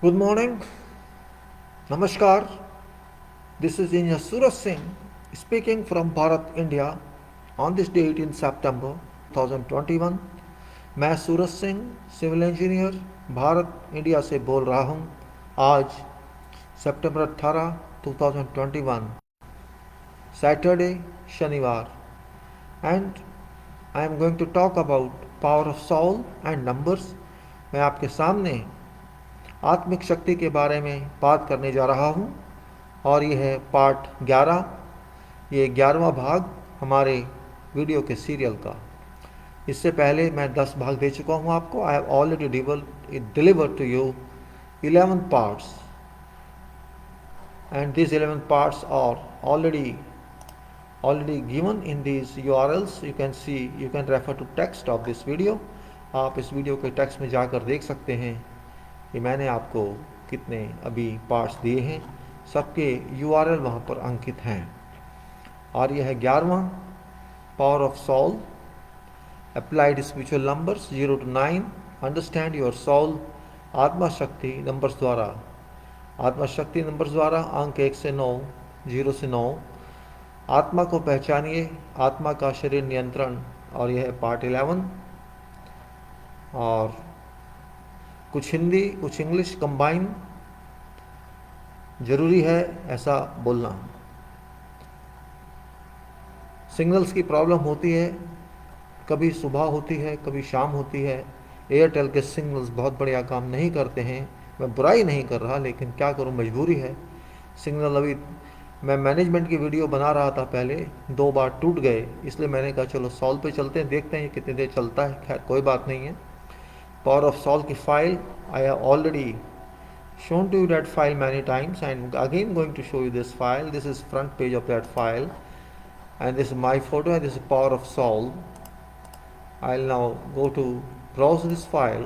Good morning, Namaskar. This is Engineer Suraj Singh speaking from Bharat, India on this date in September 2021. मैं Suraj Singh civil engineer Bharat India से बोल रहा हूँ। आज सितंबर 18 2021 सैटरडे शनिवार and I am going to talk about power of soul and numbers. मैं आपके सामने आत्मिक शक्ति के बारे में बात करने जा रहा हूँ और ये है पार्ट 11। ये 11वां भाग हमारे वीडियो के सीरियल का। इससे पहले मैं 10 भाग दे चुका हूँ आपको। I have already deliver to you 11 parts and these 11 parts are already given in these URLs. You can refer to text of this video. आप इस वीडियो के टेक्स्ट में जाकर देख सकते हैं कि मैंने आपको कितने अभी पार्ट्स दिए हैं। सबके URL वहाँ पर अंकित हैं। और यह है 11वां power of soul applied spiritual numbers 0 to 9। Understand your soul. आत्मा शक्ति नंबर्स द्वारा अंक 1 से 9, 0 से 9। आत्मा को पहचानिए, आत्मा का शरीर नियंत्रण। और यह है पार्ट 11। और कुछ हिंदी कुछ इंग्लिश कंबाइन जरूरी है ऐसा बोलना। सिग्नल्स की प्रॉब्लम होती है, कभी सुबह होती है कभी शाम होती है। एयरटेल के सिग्नल्स बहुत बढ़िया काम नहीं करते हैं। मैं बुराई नहीं कर रहा, लेकिन क्या करूं, मजबूरी है। सिग्नल अभी मैं मैनेजमेंट की वीडियो बना रहा था, पहले 2 बार टूट गए, इसलिए मैंने कहा चलो सॉल्व पे चलते हैं, देखते हैं कितनी देर चलता है। खैर कोई बात नहीं है। पावर ऑफ सॉल्व की file I have already shown to you that file many times, and again going to show you this file. This is front page of that file, and this is my photo, and this is power of soul. I'll now go to browse this file,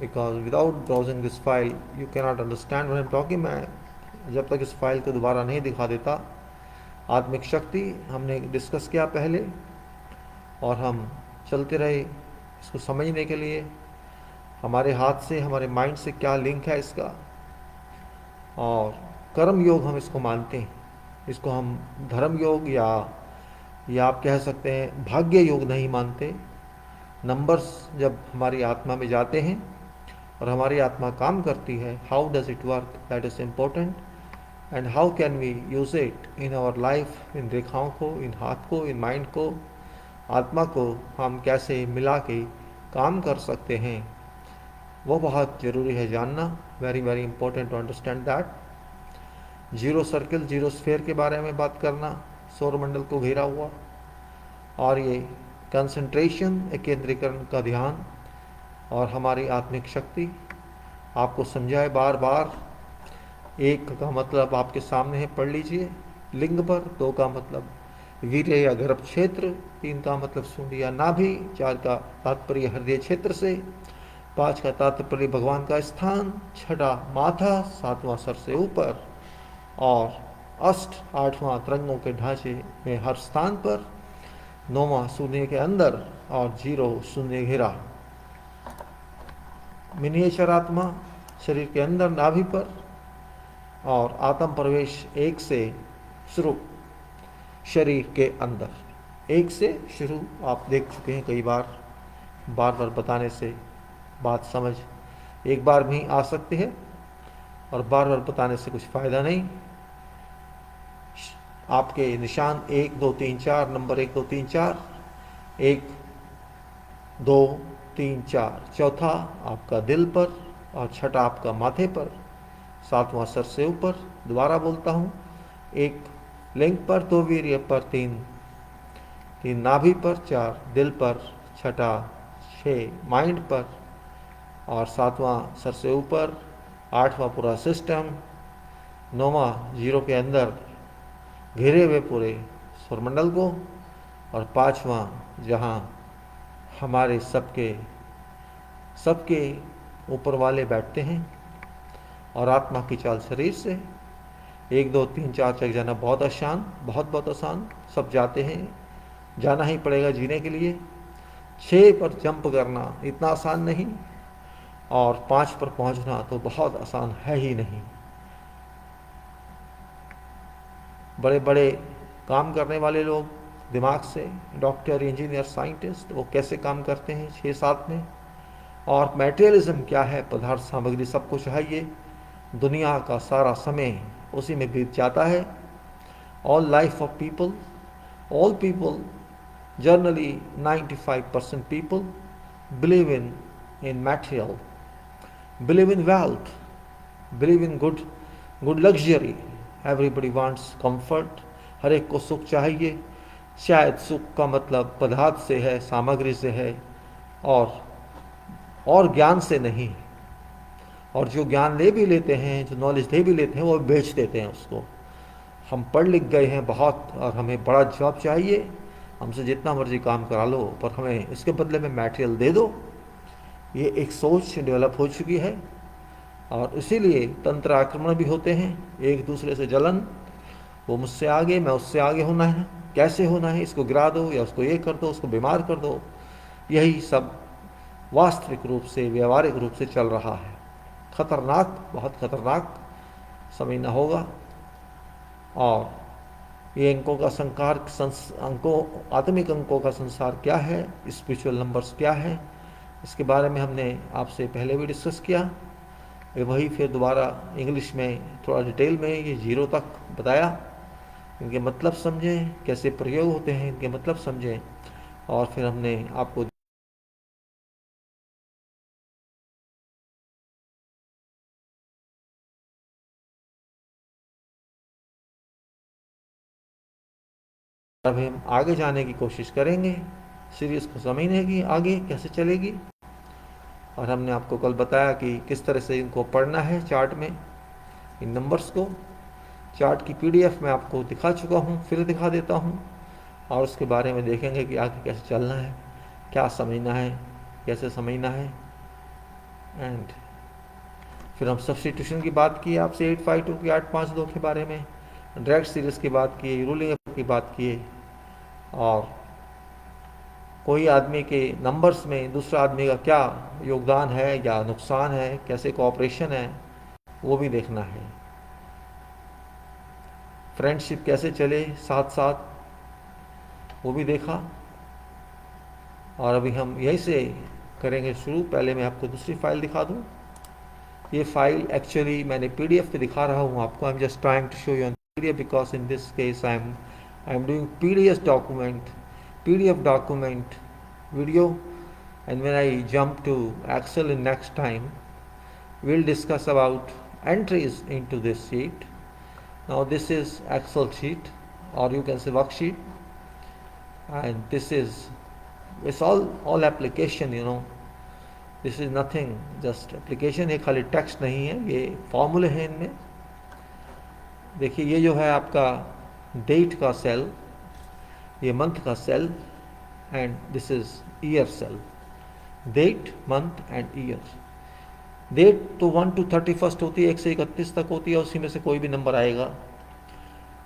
because without browsing this file you cannot understand what I'm talking. मैं जब तक इस file को दोबारा नहीं दिखा देता, आत्मिक शक्ति हमने डिस्कस किया पहले, और हम चलते रहे इसको समझने के लिए। हमारे हाथ से हमारे माइंड से क्या लिंक है इसका। और कर्म योग हम इसको मानते हैं, इसको हम धर्म योग या आप कह सकते हैं भाग्य योग नहीं मानते। नंबर्स जब हमारी आत्मा में जाते हैं और हमारी आत्मा काम करती है, how does it work, that is important. And how can we use it in our life. इन रेखाओं को, इन हाथ को, इन माइंड को, आत्मा को हम कैसे मिला के काम कर सकते हैं, वो बहुत ज़रूरी है जानना। Very very important to understand that. Zero circle, zero sphere के बारे में बात करना, सौरमंडल को घेरा हुआ। और ये कंसंट्रेशन, केंद्रीकरण का ध्यान, और हमारी आत्मिक शक्ति आपको समझाए बार बार। 1 का मतलब आपके सामने है, पढ़ लीजिए लिंग पर। 2 का मतलब वीर्य या गर्भ क्षेत्र। 3 का मतलब सूंड या नाभि। 4 का तात्पर्य हृदय क्षेत्र से। 5 का तात्पर्य भगवान का स्थान। 6 माथा, 7वां सर से ऊपर, और अष्ट 8वां तरंगों के ढांचे में हर स्थान पर। 9वां शून्य के अंदर, और 0 शून्य घेरा। मिनिएचर आत्मा शरीर के अंदर नाभि पर, और आत्म प्रवेश 1 से शुरू शरीर के अंदर। 1 से शुरू आप देख चुके हैं कई बार। बार बार बताने से बात समझ एक बार भी आ सकती है, और बार बार बताने से कुछ फ़ायदा नहीं। आपके निशान 1 2 3 4, नंबर 1 2 3 4, 1 2 3 4। चौथा आपका दिल पर, और 6 आपका माथे पर, 7वां सर से ऊपर। दोबारा बोलता हूँ, 1 लिंग पर, 2 वीर्य पर, 3 नाभि पर, 4 दिल पर, 6 माइंड पर, और 7वां सर से ऊपर, 8वां पूरा सिस्टम, 9वां 0 के अंदर घेरे हुए पूरे सौरमंडल को, और 5वां जहाँ हमारे सबके ऊपर वाले बैठते हैं, और आत्मा की चाल शरीर से। 1 2 3 4 तक जाना बहुत आसान, बहुत आसान। सब जाते हैं, जाना ही पड़ेगा जीने के लिए। 6 पर जंप करना इतना आसान नहीं। और 5 पर पहुंचना तो बहुत आसान है ही नहीं। बड़े बड़े काम करने वाले लोग दिमाग से, डॉक्टर, इंजीनियर, साइंटिस्ट, वो कैसे काम करते हैं 6-7 में। और मटेरियलिज्म क्या है, पदार्थ सामग्री सब कुछ है, ये दुनिया का सारा समय उसी में बीत जाता है। All life of people, all people, generally 95% people believe in material, believe in wealth, believe in good luxury. Everybody wants comfort, हर एक को सुख चाहिए। शायद सुख का मतलब पदार्थ से है, सामग्री से है, और ज्ञान से नहीं। और जो ज्ञान ले भी लेते हैं, जो नॉलेज ले भी लेते हैं, वो बेच देते हैं उसको। हम पढ़ लिख गए हैं बहुत और हमें बड़ा जॉब चाहिए, हमसे जितना मर्जी काम करा लो, पर हमें इसके बदले में मटेरियल दे दो। ये एक सोच डेवलप हो चुकी है, और इसीलिए तंत्र आक्रमण भी होते हैं, एक दूसरे से जलन। वो मुझसे आगे, मैं उससे आगे होना है, कैसे होना है, इसको गिरा दो या उसको ये कर दो, उसको बीमार कर दो। यही सब वास्तविक रूप से, व्यवहारिक रूप से चल रहा है। खतरनाक, बहुत खतरनाक समझना होगा। और ये अंकों का संकार, अंकों, आत्मिक अंकों का संसार क्या है, स्पिरिचुअल नंबर्स क्या है, इसके बारे में हमने आपसे पहले भी डिस्कस किया। वही फिर दोबारा इंग्लिश में थोड़ा डिटेल में ये 0 तक बताया। इनके मतलब समझें, कैसे प्रयोग होते हैं, इनके मतलब समझें। और फिर हमने आपको अभी हम आगे जाने की कोशिश करेंगे, सीरीज को समझने की आगे कैसे चलेगी। और हमने आपको कल बताया कि किस तरह से इनको पढ़ना है चार्ट में, इन नंबर्स को। चार्ट की पीडीएफ मैं आपको दिखा चुका हूँ, फिर दिखा देता हूँ। और उसके बारे में देखेंगे कि आगे कैसे चलना है, क्या समझना है, कैसे समझना है। एंड फिर हम सब्स्टिट्यूशन की बात की आपसे 852 की 852 के बारे में, डायरेक्ट सीरीज की बात की, रूलिंग की बात की। और कोई आदमी के नंबर्स में दूसरा आदमी का क्या योगदान है या नुकसान है, कैसे कोऑपरेशन है, वो भी देखना है। फ्रेंडशिप कैसे चले साथ साथ, वो भी देखा। और अभी हम यहीं से करेंगे शुरू। पहले मैं आपको दूसरी फाइल दिखा दूँ। ये फाइल एक्चुअली मैंने पीडीएफ पे दिखा रहा हूँ आपको। I am just trying to show you on PDF because in this case I am doing PDF document video, and when I jump to Excel in next time, we'll discuss about entries into this sheet. Now this is Excel sheet, or you can say worksheet, and this is, it's all application, you know. This is nothing, just application है, खाली text नहीं है, ये फॉर्मूले हैं इनमें। देखिए ये जो है आपका डेट का सेल, ये मंथ का cell, and this is year cell. Date, month and year. Date तो 1 to 31 होती है, 1 से 31 तक होती है, उसी में से कोई भी नंबर आएगा।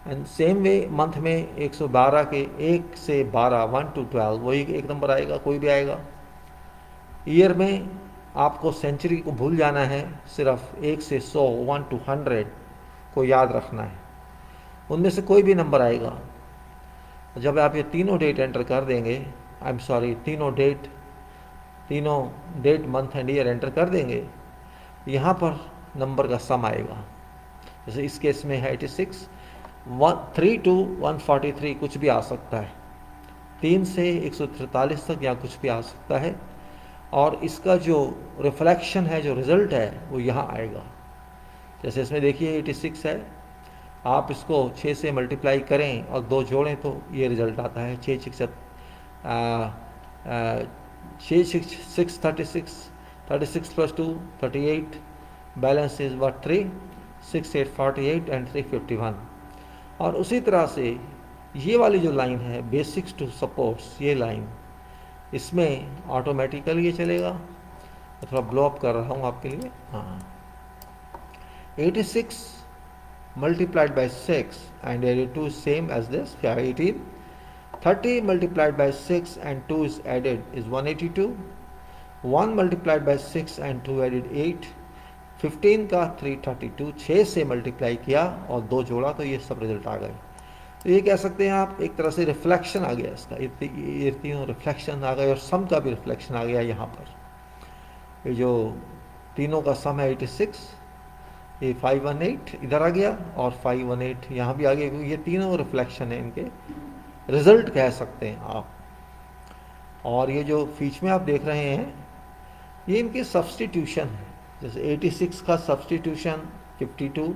एंड सेम वे मंथ में 112 के 1 से 12, 1 to 12, वही एक नंबर आएगा, कोई भी आएगा। ईयर में आपको सेंचुरी को भूल जाना है, सिर्फ 1 से 100, 1 to 100 को याद रखना है, उनमें से कोई भी नंबर आएगा। जब आप ये तीनों डेट एंटर कर देंगे, आई एम सॉरी, तीनों date month and year enter कर देंगे, यहाँ पर नंबर का सम आएगा। जैसे इस केस में है 86, 3 to 143 कुछ भी आ सकता है, 3 से 143 तक या कुछ भी आ सकता है। और इसका जो रिफ्लेक्शन है, जो रिजल्ट है, वो यहाँ आएगा। जैसे इसमें देखिए 86 है, आप इसको 6 से मल्टीप्लाई करें और 2 जोड़ें तो ये रिजल्ट आता है 36 plus 2 38, balance is what 3, 6 8 48 and 351। और उसी तरह से ये वाली जो लाइन है, बेसिक्स टू सपोर्ट्स, ये लाइन, इसमें ऑटोमेटिकली ये चलेगा। मैं थोड़ा ब्लो अप कर रहा हूँ आपके लिए। हाँ, 86 multiplied by 6 and 82 is same as this, 18. 30 multiplied by 6 and 2 is added is 182. 1 multiplied by 6 and 2 added 8, 15 का 332, 6 से मल्टीप्लाई किया और 2 जोड़ा तो ये सब रिजल्ट आ गए। तो ये कह सकते हैं आप एक तरह से रिफ्लेक्शन आ गया इसका, ये तीनों रिफ्लेक्शन आ गए और सम का भी रिफ्लेक्शन आ गया यहाँ पर। ये जो तीनों का सम है 86, ये 518 इधर आ गया और 518 यहाँ भी आ गया, क्योंकि ये तीनों रिफ्लेक्शन है, इनके रिजल्ट कह सकते हैं आप। और ये जो फीच में आप देख रहे हैं ये इनके सब्सटीट्यूशन है, जैसे 86 का सब्सटीट्यूशन 52,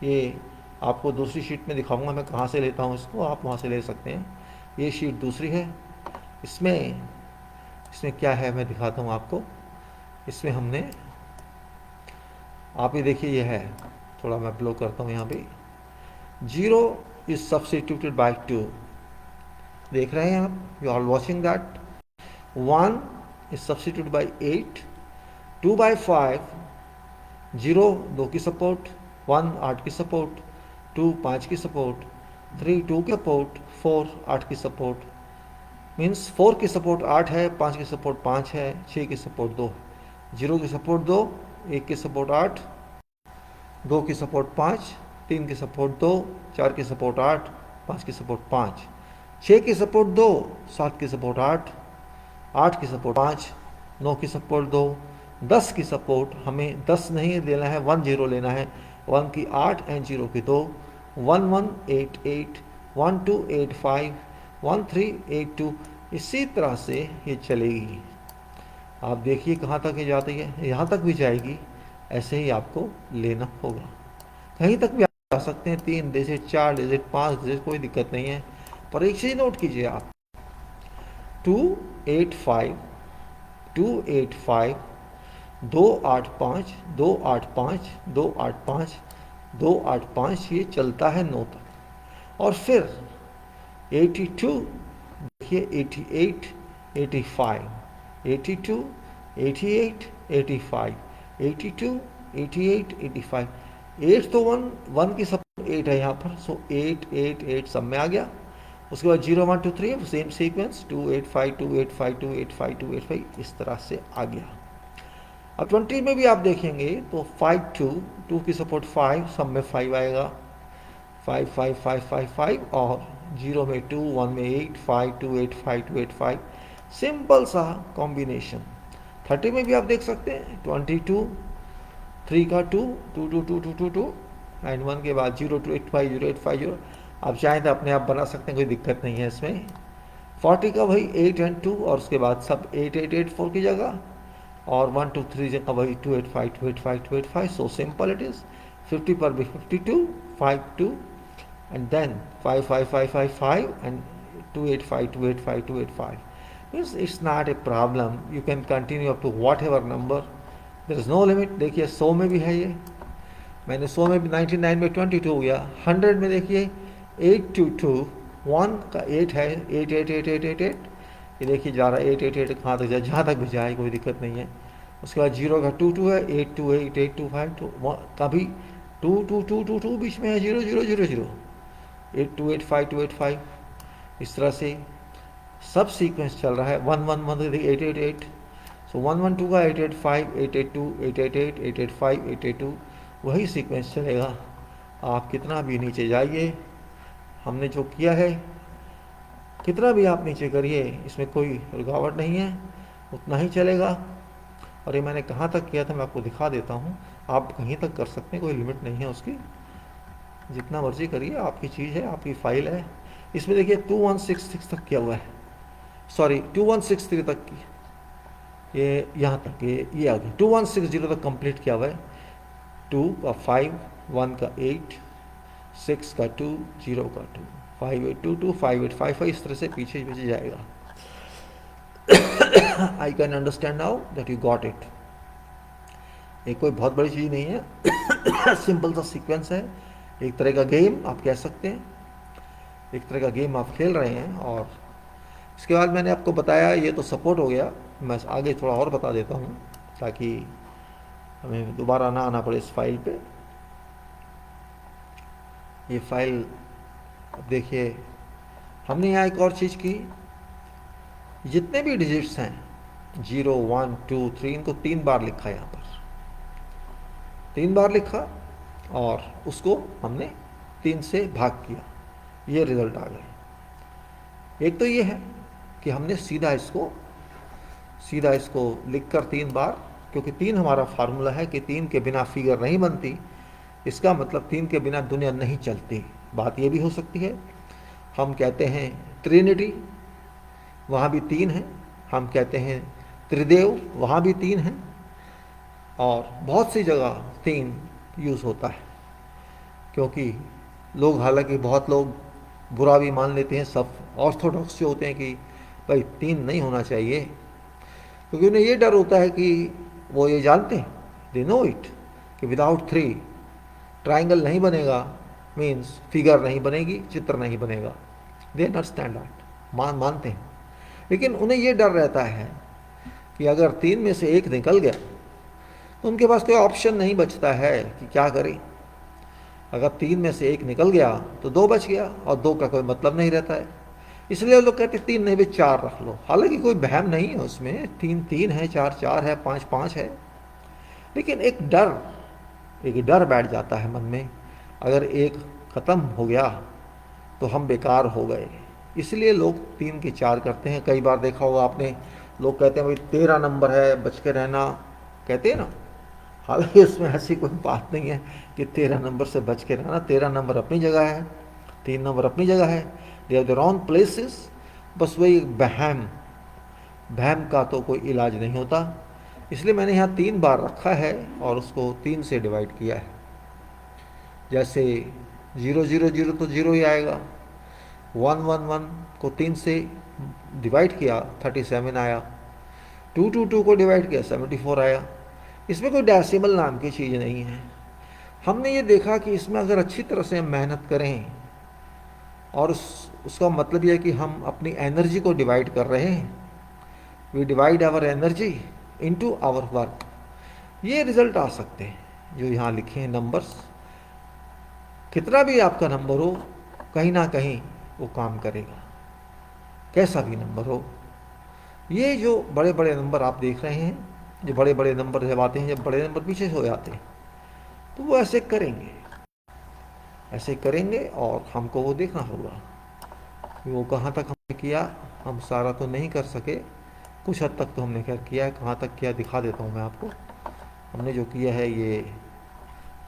ये आपको दूसरी शीट में दिखाऊंगा मैं कहाँ से लेता हूँ इसको, आप वहाँ से ले सकते हैं। ये शीट दूसरी है, इसमें क्या है मैं दिखाता हूँ आपको। इसमें हमने, आप ये देखिए ये है, थोड़ा मैं ब्लो करता हूँ यहाँ पे, 0 इज सब्सटीट्यूटेड बाय 2, देख रहे हैं आप, you are watching that. 1 is substitute by 8, 2 by 5, 0 2 की सपोर्ट, 1 8 की सपोर्ट, 2 5 की सपोर्ट, 3 2 की सपोर्ट, 4 8 की सपोर्ट, मीन्स 4 की सपोर्ट 8 है, 5 की सपोर्ट 5 है, 6 की सपोर्ट 2, 0 की सपोर्ट 2, 1 की सपोर्ट 8, 2 की सपोर्ट 5, 3 की सपोर्ट 2, 4 की सपोर्ट 8, 5 की सपोर्ट 5, 6 की सपोर्ट 2, 7 की सपोर्ट 8, 8 की सपोर्ट 5, 9 की सपोर्ट 2, 10 की सपोर्ट, हमें 10 नहीं लेना है, 1 0 लेना है, 1 की 8 एंड 0 की 2, 1 1 8 8, 1 2 8 5, 1 3 8 2, इसी तरह से ये चलेगी। आप देखिए कहाँ तक ये जाती है, यहाँ तक भी जाएगी, ऐसे ही आपको लेना होगा। कहीं तक भी आ सकते हैं, 3 डिजिट 4 डिजिट 5 डिजिट, कोई दिक्कत नहीं है। पर एक चीज़ नोट कीजिए आप, 285 285 285 285 285 285, ये चलता है 9 तक। और फिर 82, देखिए 88 85 82 88 85 82 88 85, 8 तो 1 की सब 8 है यहाँ पर, सो 8 8 8 सब में आ गया। उसके बाद 0 1 2 3 सेम सीक्वेंस, 2 8 5 2 8 5 2 8 5 2 8 5, इस तरह से आ गया। अब 20 में भी आप देखेंगे तो 5 2, 2 की सपोर्ट 5, सब में 5 आएगा, 5 5 5 5 5, और 0 में 2, 1 में 8 5 2 8 5 2 8 5, सिंपल सा कॉम्बिनेशन। 30 में भी आप देख सकते हैं 22, 3 का 2 2 2 2 2 2 2 एंड 1 के बाद 0 2 8 5 0 8 5 0, आप चाहें तो अपने आप बना सकते हैं, कोई दिक्कत नहीं है इसमें। 40 का वही 8 एंड 2, और उसके बाद सब 8 8 8 4 की जगह, और 1 2 3 जगह वही 2 8 5 2 8 5 2 8 5, सो सिंपल इट इज़। 50 पर भी 52 5 2 and then 5 5 5 5 5 and 2 8 5 2 8 5 2 8 5, means it's not a problem, you can continue up to whatever number, there is no limit. देखिए 100 में भी है ये, मैंने 100 में भी 99 में 22 हो गया, 100 में देखिए 8 2 2, 1 का 8 है, 8 8 8 8 8 8, ये देखिए जा रहा है 8 8 8, कहाँ तक जाए, जहाँ तक भी जाए कोई दिक्कत नहीं है। उसके बाद 0 का 2 2 है, 8 2 8 8 2 5 2, कभी 2 2 2 2 2 बीच में है, 0 0 0 0, 8 2 8 5 2 8 5, इस तरह से सब सीक्वेंस चल रहा है। 1 1 1 8 8 8, सो 1 1 2 का 8 8 5 8 8 2 8 8 8 8 8 5 8 8 2, वही सीक्वेंस चलेगा। आप कितना भी नीचे जाइए, हमने जो किया है, कितना भी आप नीचे करिए, इसमें कोई रुकावट नहीं है, उतना ही चलेगा। और ये मैंने कहाँ तक किया था मैं आपको दिखा देता हूँ, आप कहीं तक कर सकते हैं, कोई लिमिट नहीं है उसकी, जितना मर्जी करिए, आपकी चीज़ है, आपकी फाइल है। इसमें देखिए 2166 तक किया हुआ है, सॉरी 2163 तक की, ये यहाँ तक, ये आ गया 2160 तक कंप्लीट किया हुआ है। 2 का 5, 1 का 8, 6 का 2, 0 का 2, 5 8 2 2 5 8 5 5, इस तरह से पीछे पीछे जाएगा। I can understand now that you got it. ये कोई बहुत बड़ी चीज़ नहीं है, सिंपल सा सीक्वेंस है, एक तरह का गेम आप कह सकते हैं, एक तरह का गेम आप खेल रहे हैं। और इसके बाद मैंने आपको बताया, ये तो सपोर्ट हो गया, मैं आगे थोड़ा और बता देता हूँ ताकि हमें दोबारा ना आना पड़े इस फाइल पे। ये फाइल देखिए, हमने यहाँ एक और चीज़ की, जितने भी डिजिट्स हैं 0 1 2 3, इनको 3 बार लिखा, यहाँ पर 3 बार लिखा और उसको हमने 3 से भाग किया, ये रिजल्ट आ गए। एक तो ये है कि हमने सीधा इसको लिखकर 3 बार, क्योंकि 3 हमारा फार्मूला है कि 3 के बिना फिगर नहीं बनती, इसका मतलब 3 के बिना दुनिया नहीं चलती। बात ये भी हो सकती है, हम कहते हैं ट्रिनिटी, वहाँ भी 3 हैं, हम कहते हैं त्रिदेव, वहाँ भी 3 हैं, और बहुत सी जगह 3 यूज़ होता है। क्योंकि लोग, हालांकि बहुत लोग बुरा भी मान लेते हैं, सब ऑर्थोडॉक्स जो होते हैं कि भाई 3 नहीं होना चाहिए, क्योंकि उन्हें ये डर होता है कि वो ये जानते हैं, दे नो इट, कि विदाउट 3 ट्राइंगल नहीं बनेगा, मीन्स फिगर नहीं बनेगी, चित्र नहीं बनेगा। दे अंडरस्टैंड दैट, मानते हैं। लेकिन उन्हें ये डर रहता है कि अगर 3 में से 1 निकल गया तो उनके पास कोई ऑप्शन नहीं बचता है कि क्या करें। अगर 3 में से 1 निकल गया तो 2 बच गया, और 2 का कोई मतलब नहीं रहता है। इसलिए लोग कहते हैं 3 नहीं भी 4 रख लो, हालांकि कोई बहम नहीं है उसमें, 3 3 है, 4 4 है, 5 5 है। लेकिन एक डर बैठ जाता है मन में, अगर 1 ख़त्म हो गया तो हम बेकार हो गए। इसलिए लोग 3 के 4 करते हैं। कई बार देखा होगा आपने, लोग कहते हैं भाई 13 नंबर है, बच के रहना, कहते हैं ना। हालांकि इसमें ऐसी कोई बात नहीं है कि 13 नंबर से बच के रहना, 13 नंबर अपनी जगह है, 3 नंबर अपनी जगह है, they are the wrong places. बस वही बहम बहम का तो कोई इलाज नहीं होता। इसलिए मैंने यहाँ 3 बार रखा है और उसको 3 से डिवाइड किया है। जैसे 0 0 0 तो 0 ही आएगा, 1 1 1 को 3 से डिवाइड किया 37 आया, 2 2 2 को डिवाइड किया 74 आया। इसमें कोई डेसिमल नाम की चीज़ नहीं है। हमने ये देखा कि इसमें अगर अच्छी तरह से हम मेहनत करें, और उसका मतलब यह है कि हम अपनी एनर्जी को डिवाइड कर रहे हैं, we divide our energy into our work, ये रिजल्ट आ सकते हैं जो यहाँ लिखे हैं नंबर्स। कितना भी आपका नंबर हो, कहीं ना कहीं वो काम करेगा, कैसा भी नंबर हो। ये जो बड़े बड़े नंबर आप देख रहे हैं, जो बड़े बड़े नंबर जब आते हैं, जब बड़े नंबर पीछे हो जाते हैं, तो वो ऐसे करेंगे और हमको वो देखना होगा कि वो कहाँ तक हमने किया। हम सारा तो नहीं कर सके, कुछ हद तक तो हमने खैर किया है। कहाँ तक किया दिखा देता हूँ मैं आपको। हमने जो किया है, ये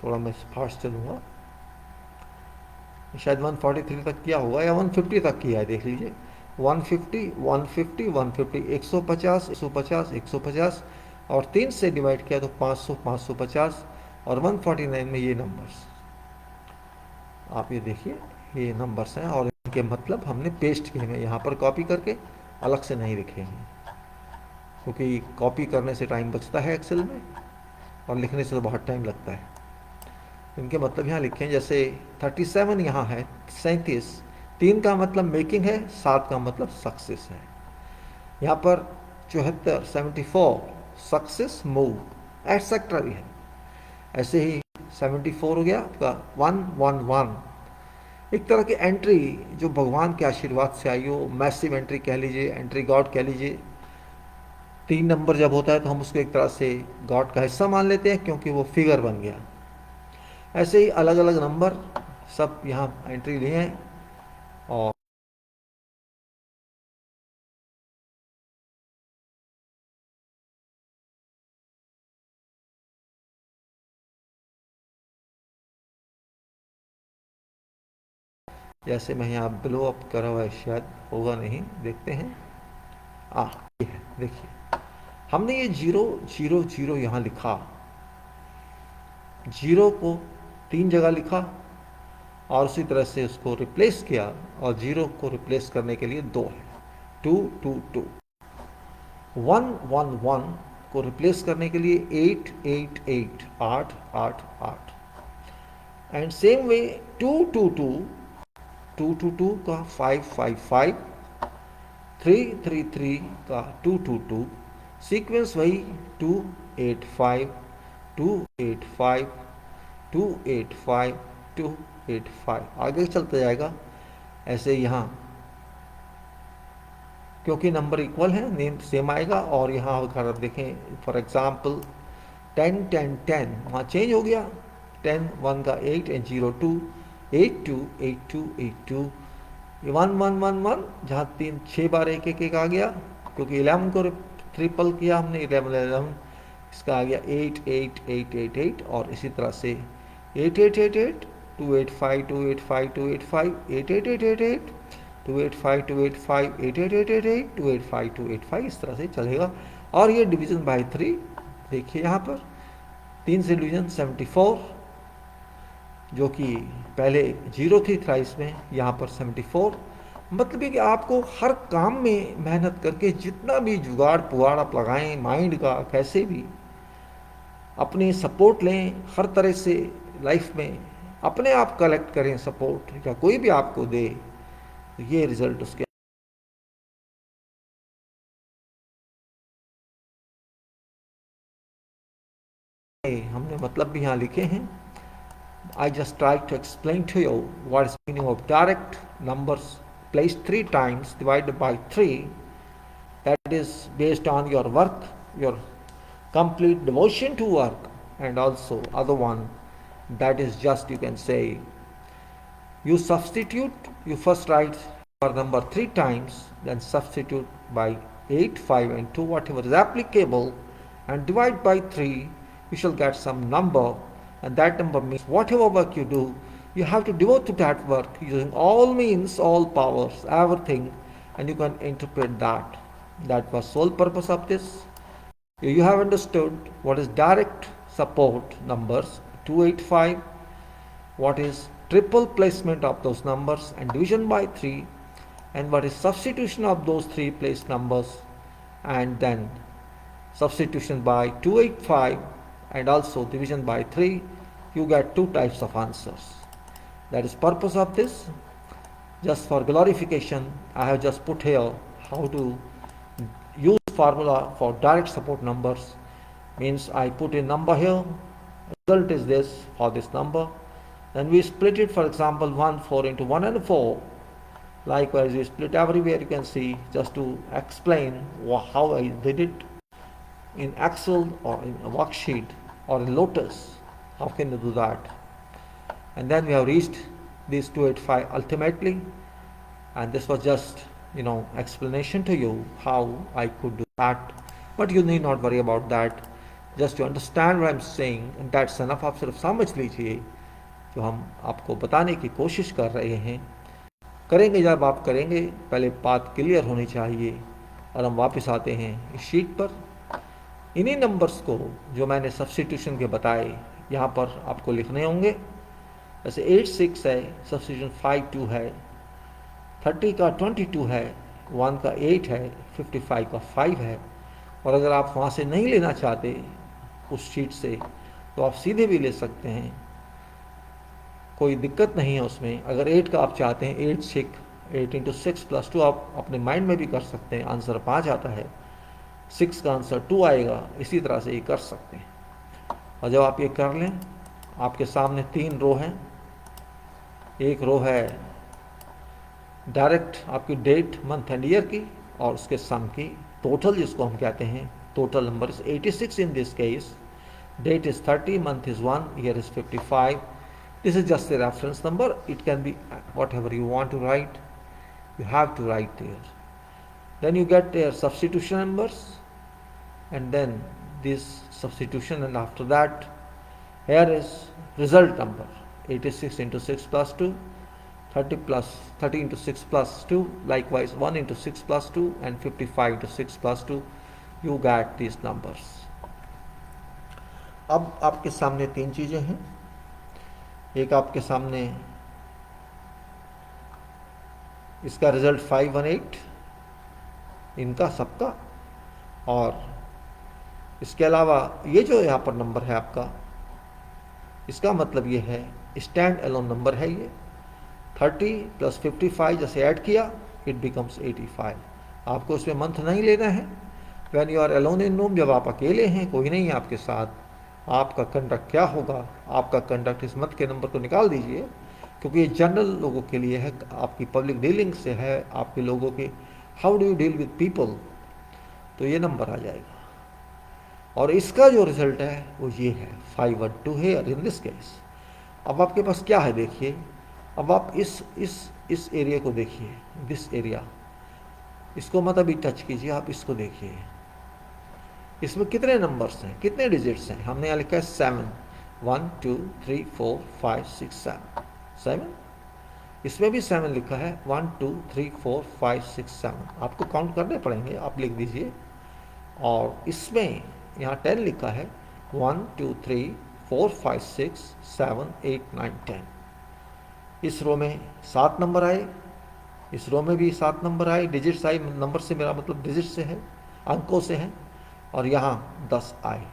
थोड़ा मैं फास्ट चलूँगा, शायद 143 तक किया होगा या 150 तक किया है, देख लीजिए। 150 150 150, 150 150 150, और 3 से डिवाइड किया तो 500 550, और 149 में ये नंबर्स आप ये देखिए, ये नंबर्स हैं, और इनके मतलब हमने पेस्ट किए हैं यहाँ पर, कॉपी करके अलग से नहीं लिखे हैं, क्योंकि कॉपी करने से टाइम बचता है एक्सेल में, और लिखने से तो बहुत टाइम लगता है। इनके मतलब यहाँ लिखे हैं, जैसे 37 यहाँ है, 37, 3 का मतलब मेकिंग है, 7 का मतलब सक्सेस है। यहाँ पर 74 74 सक्सेस मूव एटसेट्रा भी है। ऐसे ही 74 हो गया आपका 111, एक तरह की एंट्री जो भगवान के आशीर्वाद से आई हो, मैसिव एंट्री कह लीजिए, एंट्री गॉड कह लीजिए। 3 नंबर जब होता है तो हम उसको एक तरह से गॉड का हिस्सा मान लेते हैं, क्योंकि वो फिगर बन गया। ऐसे ही अलग अलग नंबर सब यहाँ एंट्री लिए हैं। और जैसे मैं यहाँ ब्लो अप करा हुआ है, शायद होगा नहीं, देखते हैं। ये है, देखिए हमने ये 0 0 0 यहाँ लिखा, 0 को 3 जगह लिखा, और उसी तरह से उसको रिप्लेस किया, और 0 को रिप्लेस करने के लिए 2 है, 2 2 2। 1 1 1 को रिप्लेस करने के लिए 8 8 8 8 8 8। एंड सेम वे 2 2 2 2 2 2 का 5 5 5, 3 3 3 का 2 2 2, सीक्वेंस वही 2 8 5 2 8 5 2 8 5 2 8 5, आगे चलता जाएगा। ऐसे यहाँ क्योंकि नंबर इक्वल है नेम सेम आएगा। और यहाँ अगर आप देखें फॉर एग्जांपल 10 10 10 वहाँ चेंज हो गया, 10 1 का 8 एंड 0 2, 8 2 8 2 8 2, 1 1 1 1 जहाँ 6 बार एक एक एक आ गया, क्योंकि 11 को ट्रिपल किया हमने, 11 11 इसका आ गया 8 8 8 8 8। और इसी तरह से 8 8 8 8 2 8 5 2 8 5 2 8 5 8 8 8 8 8 2 8 5 2 8 5 8 8 8 8 8 2 8 5 2 8 5, इस तरह से चलेगा। और ये डिवीजन बाय 3 देखिए यहाँ पर 3 से डिवीजन 74, जो कि पहले 0 थी थ्राइस में, यहाँ पर 74। मतलब ये कि आपको हर काम में मेहनत करके जितना भी जुगाड़ पुगाड़ आप लगाएं माइंड का, कैसे भी अपनी सपोर्ट लें हर तरह से लाइफ में, अपने आप कलेक्ट करें सपोर्ट, या कोई भी आपको दे, तो ये रिजल्ट उसके हमने मतलब भी यहाँ लिखे हैं। I just tried to explain to you what is meaning of direct numbers placed 3 times divided by 3. That is based on your work, your complete devotion to work, and also other one that is just, you can say, you substitute, you first write your number 3 times, then substitute by 8, 5 and 2 whatever is applicable, and divide by 3, you shall get some number, and that number means whatever work you do, you have to devote to that work using all means, all powers, everything, and you can interpret that. That was sole purpose of this. You have understood what is direct support numbers 285, what is triple placement of those numbers and division by 3, and what is substitution of those 3 placed numbers, and then substitution by 285 and also division by 3, you get 2 types of answers. That is purpose of this. Just for glorification, I have just put here how to use formula for direct support numbers. Means I put a number here, result is this for this number. Then we split it, for example 1 4 into 1 and 4. Likewise we split everywhere, you can see, just to explain how I did it in Excel or in a worksheet or in Lotus. How can you do that? And then we have reached these 285 ultimately, and this was just explanation to you how I could do that, but you need not worry about that. Just to understand what I'm saying, and that's enough. आप सिर्फ समझ लीजिए जो हम आपको बताने की कोशिश कर रहे हैं। करेंगे जब आप करेंगे, पहले बात क्लियर होनी चाहिए। और हम वापस आते हैं इस शीट पर। इन्हीं नंबर्स को जो मैंने सब्स्टिट्यूशन के बताए यहाँ पर आपको लिखने होंगे। जैसे 8 6 है, सब्स्टिट्यूशन 5 2 है, 30 का 22 है, 1 का 8 है, 55 का 5 है। और अगर आप वहाँ से नहीं लेना चाहते उस शीट से, तो आप सीधे भी ले सकते हैं, कोई दिक्कत नहीं है उसमें। अगर 8 का आप चाहते हैं, 8 इंटू 6 प्लस 2 आप अपने माइंड में भी कर सकते हैं, आंसर 5 आता है, 6 का आंसर 2 आएगा। इसी तरह से ये कर सकते हैं। और जब आप ये कर लें, आपके सामने 3 रो हैं। एक रो है डायरेक्ट आपकी डेट मंथ एंड ईयर की, और उसके सम की टोटल, जिसको हम कहते हैं total number is 86 in this case. Date is 30, month is 1, year is 55। This is just a reference number. It can be whatever you want to write. You have to write there. Then you get their substitution numbers, and then this substitution, and after that here is result number 86 into 6 plus 2, 30 into 6 plus 2, likewise 1 into 6 plus 2, and 55 into 6 plus 2. You get these numbers. अब आपके सामने 3 चीज़ें हैं। एक आपके सामने इसका result 518 इनका सबका, और इसके अलावा ये जो यहाँ पर नंबर है आपका, इसका मतलब ये है स्टैंड एलोन नंबर है। ये 30 प्लस 55 जैसे ऐड किया, इट बिकम्स 85। आपको इसमें मंथ नहीं लेना है। When you are alone in room, जब आप अकेले हैं, कोई नहीं है आपके साथ, आपका कंडक्ट क्या होगा? आपका कंडक्ट इस मंथ के नंबर को निकाल दीजिए, क्योंकि ये जनरल लोगों के लिए है, आपकी पब्लिक डीलिंग से है, आपके लोगों के how do you deal with people, तो ये नंबर आ जाएगा। और इसका जो रिजल्ट है वो ये है 512 हेयर इन दिस केस। अब आपके पास क्या है देखिए, अब आप इस एरिया को देखिए, दिस एरिया, इसको मत अभी टच कीजिए, आप इसको देखिए, इसमें कितने नंबर्स हैं, कितने डिजिट्स हैं। हमने यहाँ लिखा है 7, 1 2 3 4 5 6 7, 7। इसमें भी 7 लिखा है, 1 2 3 4 5 6 7। आपको काउंट करने पड़ेंगे, आप लिख दीजिए। और इसमें यहाँ 10 लिखा है, 1 2 3 4 5 6 7 8 9 10। इस रो में 7 नंबर आए, इस रो में भी 7 नंबर आए, डिजिट्स आए, नंबर से मेरा मतलब डिजिट से है, अंकों से है। और यहाँ 10 आए।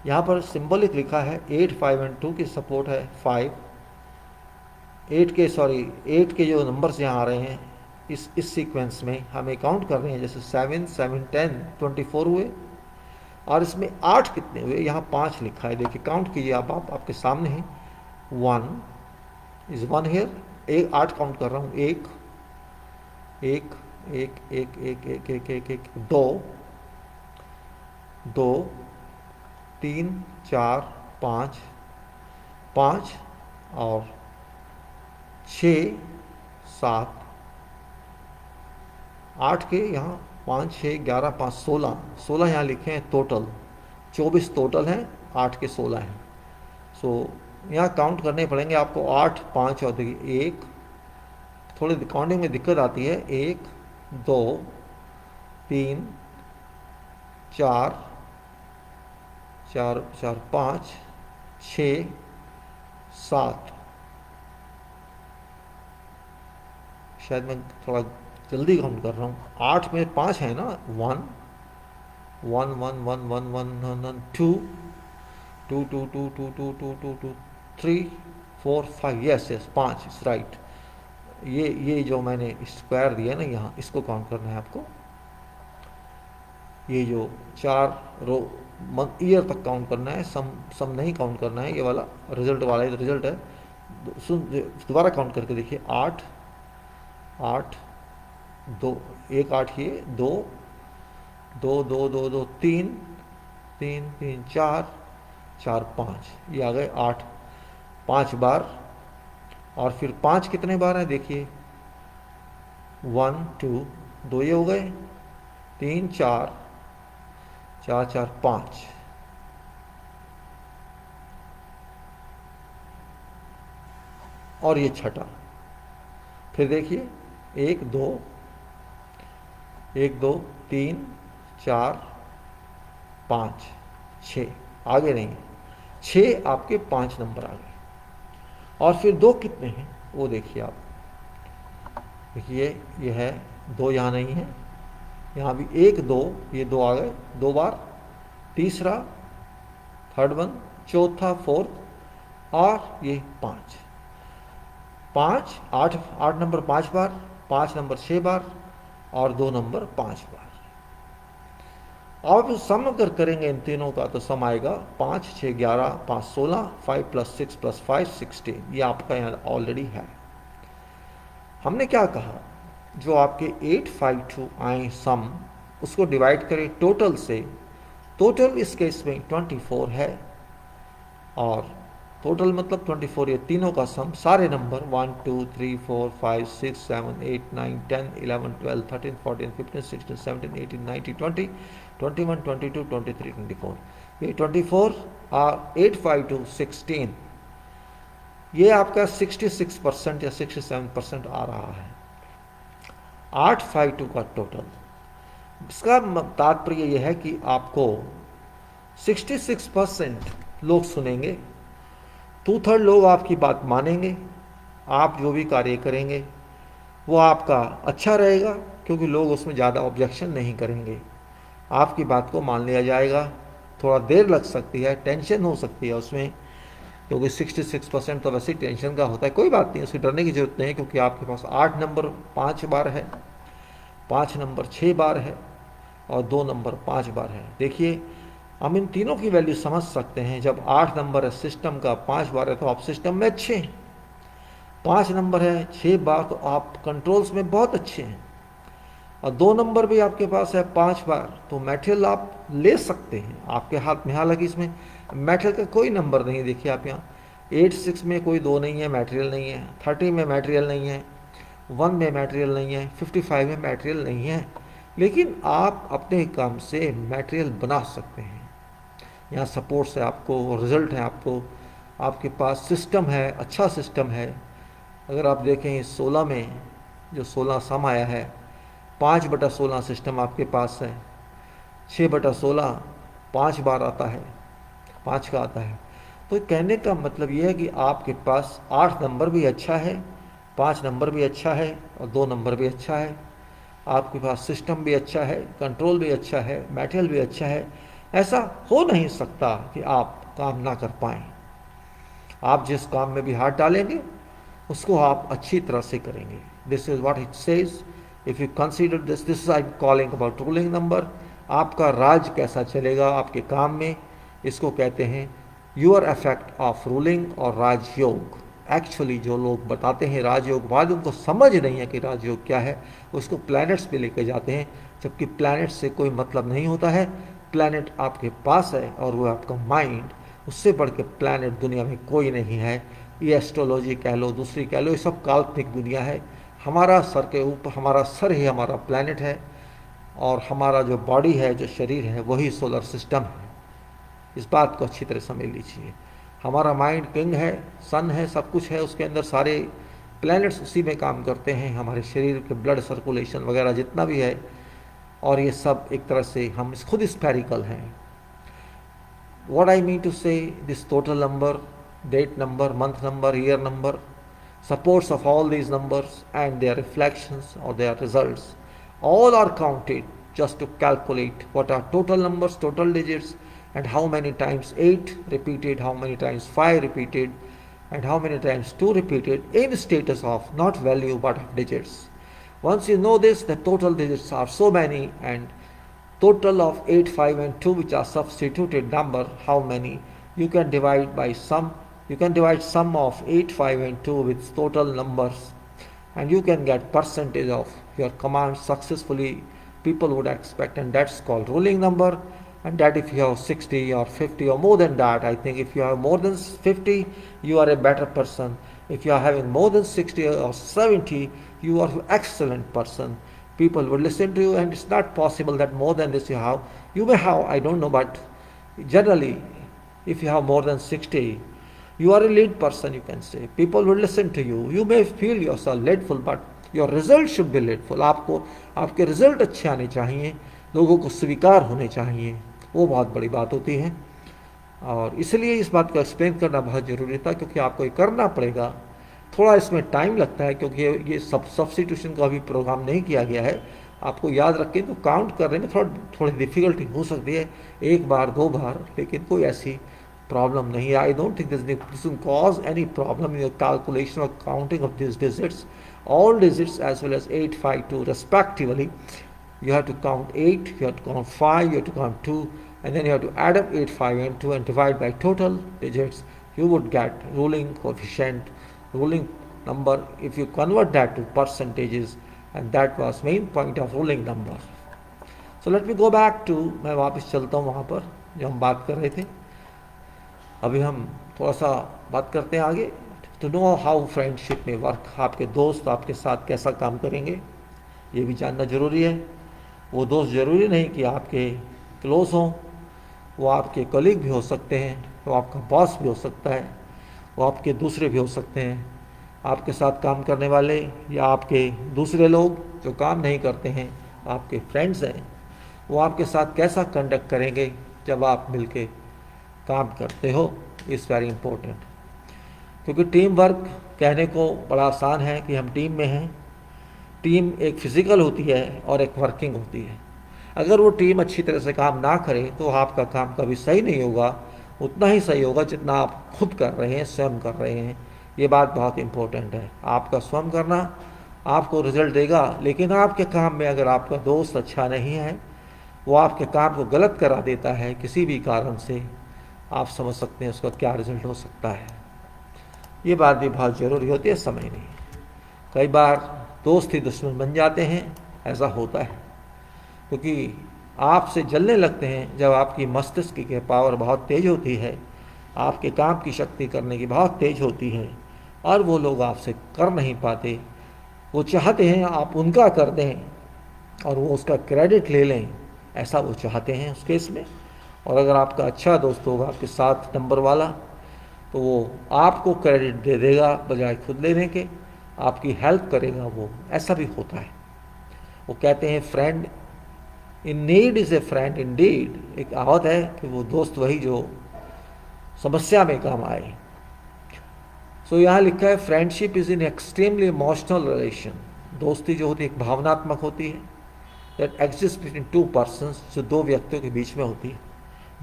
यहाँ पर सिंबलिक लिखा है 8 5 एंड 2 की सपोर्ट है 5, 8 के जो नंबर्स यहाँ आ रहे हैं इस सीक्वेंस में हमें काउंट कर रहे हैं, जैसे 7 7 10 24 हुए। और इसमें 8 कितने हुए, यहाँ 5 लिखा है, देखिए काउंट कीजिए आप आपके सामने है। 1 इज 1 हेयर, 8 काउंट कर रहा हूँ, 1 1 1 1 1 1 1 1 1 2 2 3 4 5 5 और 6 7 8 के यहाँ 5 6 11 5 16, 16 यहाँ लिखे हैं टोटल, 24 टोटल हैं, 8 के 16 हैं। सो यहाँ काउंट करने पड़ेंगे आपको, 8 5 और देखिए 1, थोड़ी काउंटिंग में दिक्कत आती है, 1 2 3 4 4 4 5 6 7, शायद मैं थोड़ा जल्दी काउंट कर रहा हूँ। 8 में 5 है ना, 1 1 1 1 1 1 1 2 2 2 2 2 2 2 2 2 3 4 5, यस यस 5 इज राइट। ये जो मैंने स्क्वायर दिया ना यहाँ, इसको काउंट करना है आपको। ये जो 4 रो ईयर तक काउंट करना है, सम नहीं काउंट करना है, ये वाला रिजल्ट वाला है, रिजल्ट है। दोबारा काउंट करके देखिए, 8 8 2 1 8 ये 2 2 2 2 2 3 3 3 4 4 5, ये आ गए 8 5 बार। और फिर 5 कितने बार है देखिए, 1 2 2 ये हो गए, 3 4 4 4 5, और ये छठा। फिर देखिए 1 2 1 2 3 4 5 6, आगे नहीं, 6 आपके 5 नंबर आ गए। और फिर 2 कितने हैं वो देखिए आप, देखिए ये है 2, यहाँ नहीं है, यहाँ भी 1 2, ये 2 आ गए 2 बार, तीसरा, थर्ड वन, चौथा, फोर्थ, और ये 5 5 8 8 नंबर 5 बार, 5 नंबर 6 बार, और 2 नंबर 5 बार। अब सम अगर करेंगे इन तीनों का तो सम आएगा 5 6 11 5 16, 5 + 6 + 5 16, ये आपका यहाँ ऑलरेडी है। हमने क्या कहा, जो आपके 852 आए सम, उसको डिवाइड करें टोटल से। टोटल इस केस में 24 है, और टोटल मतलब 24, ये तीनों का सम, सारे नंबर 1 2 3 4 5 6 7 8 9 10 11 12 13 14 15 16 17 18 19 20 21 22 23 24, ये 24 और 852 16, ये आपका 66% या 67% आ रहा है 852 का टोटल। इसका तात्पर्य यह है कि आपको 66% लोग सुनेंगे, 2/3 लोग आपकी बात मानेंगे, आप जो भी कार्य करेंगे वो आपका अच्छा रहेगा, क्योंकि लोग उसमें ज़्यादा ऑब्जेक्शन नहीं करेंगे, आपकी बात को मान लिया जाएगा। थोड़ा देर लग सकती है, टेंशन हो सकती है उसमें, क्योंकि 66% तो वैसे ही टेंशन का होता है, कोई बात नहीं, उसकी डरने की जरूरत नहीं, क्योंकि आपके पास 8 नंबर 5 बार है, 5 नंबर 6 बार है, और 2 नंबर 5 बार है। देखिए हम इन तीनों की वैल्यू समझ सकते हैं। जब 8 नंबर है सिस्टम का, 5 बार है, तो आप सिस्टम में अच्छे हैं। 5 नंबर है 6 बार, तो आप कंट्रोल्स में बहुत अच्छे हैं। और 2 नंबर भी आपके पास है 5 बार, तो मेटेरियल आप ले सकते हैं आपके हाथ में। हालांकि इसमें मेटेरियल का कोई नंबर नहीं है, देखिए आप यहाँ 86 में कोई 2 नहीं है, मेटेरियल नहीं है, 30 में मेटेरियल नहीं है, 1 में मेटेरियल नहीं है, 55 में मेटेरियल नहीं है, लेकिन आप अपने काम से मेटेरियल बना सकते हैं। यहाँ सपोर्ट्स है आपको, रिजल्ट है आपको, आपके पास सिस्टम है, अच्छा सिस्टम है। अगर आप देखें 16 में जो 16 सम आया है, 5/16 सिस्टम आपके पास है, 6/16 5 बार आता है, 5 का आता है। तो कहने का मतलब ये है कि आपके पास 8 नंबर भी अच्छा है, 5 नंबर भी अच्छा है और 2 नंबर भी अच्छा है। आपके पास सिस्टम भी अच्छा है, कंट्रोल भी अच्छा है, मटेरियल भी अच्छा है। ऐसा हो नहीं सकता कि आप काम ना कर पाएँ। आप जिस काम में भी हाथ डालेंगे उसको आप अच्छी तरह से करेंगे। This is what it says. If you consider this I am calling about ruling number. आपका राज कैसा चलेगा आपके काम में, इसको कहते हैं यूर इफेक्ट ऑफ रूलिंग और राजयोग। एक्चुअली जो लोग बताते हैं राजयोग, बाद उनको समझ नहीं है कि राजयोग क्या है, उसको प्लैनेट्स पे लेके जाते हैं, जबकि प्लैनेट से कोई मतलब नहीं होता है। प्लैनेट आपके पास है और वो आपका माइंड, उससे बढ़ के प्लैनेट दुनिया में कोई नहीं है। ये एस्ट्रोलॉजी कह लो, दूसरी कह लो, ये सब काल्पनिक दुनिया है। हमारा सर के ऊपर, हमारा सर ही हमारा प्लैनेट है और हमारा जो बॉडी है, जो शरीर है, वही सोलर सिस्टम है। इस बात को अच्छी तरह समझ लीजिए। हमारा माइंड किंग है, सन है, सब कुछ है, उसके अंदर सारे प्लैनेट्स उसी में काम करते हैं। हमारे शरीर के ब्लड सर्कुलेशन वगैरह जितना भी है, और ये सब एक तरह से हम खुद स्फेरिकल हैं। What I mean to say, this total number, date number, month number, year number, supports of all these numbers and their reflections or their results, all are counted just to calculate what are total numbers, total digits, and how many times 8 repeated, how many times 5 repeated, and how many times 2 repeated in status of not value but of digits. Once you know this, the total digits are so many, and total of 8, 5 and 2 which are substituted number, how many, you can divide by sum. You can divide sum of 8, 5 and 2 with total numbers, and you can get percentage of your command successfully people would expect, and that's called ruling number. And that if you have 60 or 50 or more than that, I think if you have more than 50 you are a better person. If you are having more than 60 or 70 you are an excellent person. People would listen to you, and it's not possible that more than this you have. You may have, I don't know, but generally if you have more than 60 you are a lead person, you can say. People will listen to you. You may feel yourself leadful, but your result should be leadful. आपको आपके result अच्छे आने चाहिए, लोगों को स्वीकार होने चाहिए, वो बहुत बड़ी बात होती है। और इसलिए इस बात को एक्सप्लेन करना बहुत ज़रूरी था, क्योंकि आपको ये करना पड़ेगा। थोड़ा इसमें टाइम लगता है, क्योंकि ये सब्स्टिट्यूशन का अभी प्रोग्राम नहीं किया गया है। आपको याद रखें तो काउंट करने में थोड़ी डिफ़िकल्टी हो सकती है, 1 बार 2 बार, लेकिन कोई ऐसी प्रॉब्लम नहीं है। I don't think this will cause any problem in the calculation और counting of this digits, all digits as well as 8, 5, 2 respectively. You have to count 8, you have to count 5, you have to count 2, and then you have to add up 8, 5 and 2 and divide by total digits. You would get ruling coefficient, ruling number, if you convert that to percentages, and that was main point of ruling number. So let me go back to, मैं वापस चलता हूँ वहाँ पर जो हम बात कर रहे थे। अभी हम थोड़ा सा बात करते हैं आगे। To know how friendship may work, आपके दोस्त आपके साथ कैसा काम करेंगे ये भी जानना ज़रूरी है। वो दोस्त ज़रूरी नहीं कि आपके क्लोज हों, वो आपके कलीग भी हो सकते हैं, वो आपका बॉस भी हो सकता है, वो आपके दूसरे भी हो सकते हैं, आपके साथ काम करने वाले या आपके दूसरे लोग जो काम नहीं करते हैं, आपके फ्रेंड्स हैं। वो आपके साथ कैसा कंडक्ट करेंगे जब आप मिलके काम करते हो, इज़ वेरी इम्पोर्टेंट। क्योंकि टीम वर्क कहने को बड़ा आसान है कि हम टीम में हैं। टीम एक फिज़िकल होती है और एक वर्किंग होती है। अगर वो टीम अच्छी तरह से काम ना करे तो आपका काम कभी सही नहीं होगा, उतना ही सही होगा जितना आप खुद कर रहे हैं, स्वयं कर रहे हैं। ये बात बहुत इम्पोर्टेंट है। आपका स्वयं करना आपको रिजल्ट देगा, लेकिन आपके काम में अगर आपका दोस्त अच्छा नहीं है, वो आपके काम को गलत करा देता है किसी भी कारण से, आप समझ सकते हैं उसका क्या रिजल्ट हो सकता है। ये बात भी बहुत ज़रूरी होती है समझनी। कई बार दोस्त ही दुश्मन बन जाते हैं, ऐसा होता है, क्योंकि आपसे जलने लगते हैं जब आपकी मस्तिष्क की पावर बहुत तेज होती है, आपके काम की शक्ति करने की बहुत तेज होती है, और वो लोग आपसे कर नहीं पाते। वो चाहते हैं आप उनका कर दें और वो उसका क्रेडिट ले लें, ऐसा वो चाहते हैं उस केस में। और अगर आपका अच्छा दोस्त होगा, आपके 7 नंबर वाला, तो वो आपको क्रेडिट दे देगा बजाय खुद लेने के, आपकी हेल्प करेगा वो, ऐसा भी होता है। वो कहते हैं friend in need is a friend in deed, एक कहावत है कि वो दोस्त वही जो समस्या में काम आए। सो यहाँ लिखा है friendship is in extremely emotional relation, दोस्ती जो होती है एक भावनात्मक होती है, that exist between two persons, जो दो व्यक्तियों के बीच में होती है।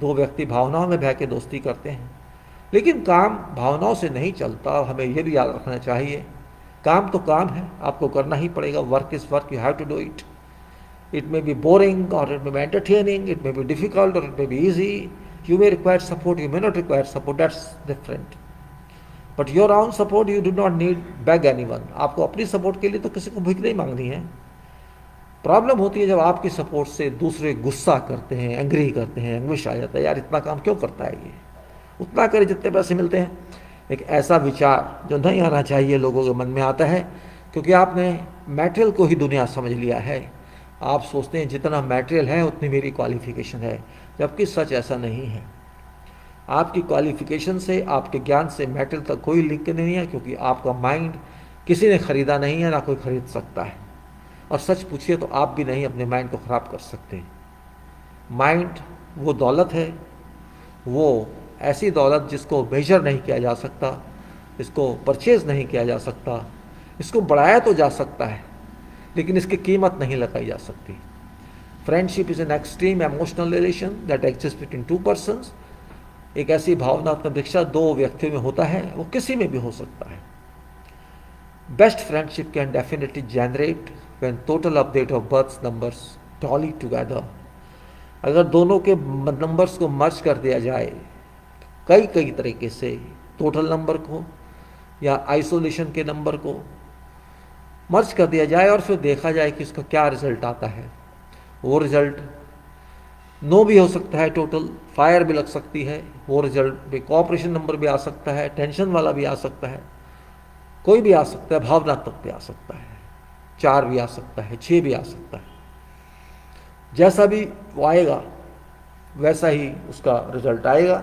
दो व्यक्ति भावनाओं में बह के दोस्ती करते हैं, लेकिन काम भावनाओं से नहीं चलता। हमें यह भी याद रखना चाहिए, काम तो काम है, आपको करना ही पड़ेगा। Work is work, you have to do it. It may be boring or it may be entertaining, it may be difficult or it may be easy. You may require support, you may not require support, that's different. But your own support you do not need beg anyone. आपको अपनी support के लिए तो किसी को भीख नहीं मांगनी है। प्रॉब्लम होती है जब आपकी सपोर्ट से दूसरे गुस्सा करते हैं, एंग्री करते हैं, एंग्विश आ जाता है, यार इतना काम क्यों करता है ये, उतना करे जितने पैसे मिलते हैं। एक ऐसा विचार जो नहीं आना चाहिए लोगों के मन में आता है, क्योंकि आपने मैटेरियल को ही दुनिया समझ लिया है। आप सोचते हैं जितना मैटेरियल है उतनी मेरी क्वालिफिकेशन है, जबकि सच ऐसा नहीं है। आपकी क्वालिफिकेशन से, आपके ज्ञान से मैटेरियल तक कोई लिंक नहीं है, क्योंकि आपका माइंड किसी ने ख़रीदा नहीं है, ना कोई ख़रीद सकता है। और सच पूछिए तो आप भी नहीं अपने माइंड को ख़राब कर सकते। माइंड वो दौलत है, वो ऐसी दौलत जिसको मेजर नहीं किया जा सकता, इसको परचेज़ नहीं किया जा सकता। इसको बढ़ाया तो जा सकता है, लेकिन इसकी कीमत नहीं लगाई जा सकती। Friendship is an extreme emotional relation that exist between two persons. एक ऐसी भावनात्मक रिश्ता दो व्यक्तियों में होता है, वो किसी में भी हो सकता है। Best friendship can definitely generate when total of date of birth numbers tally together. अगर दोनों के नंबर्स को मर्ज कर दिया जाए कई कई तरीके से, टोटल नंबर को या आइसोलेशन के नंबर को मर्ज कर दिया जाए और फिर देखा जाए कि इसका क्या रिजल्ट आता है। वो रिजल्ट नो भी हो सकता है, टोटल फायर भी लग सकती है, वो रिजल्ट भी कोऑपरेशन नंबर भी आ सकता है, टेंशन वाला भी आ सकता है, कोई भी आ सकता है, भावनात्मक भी आ सकता है, 4 भी आ सकता है, 6 भी आ सकता है। जैसा भी वो आएगा वैसा ही उसका रिजल्ट आएगा।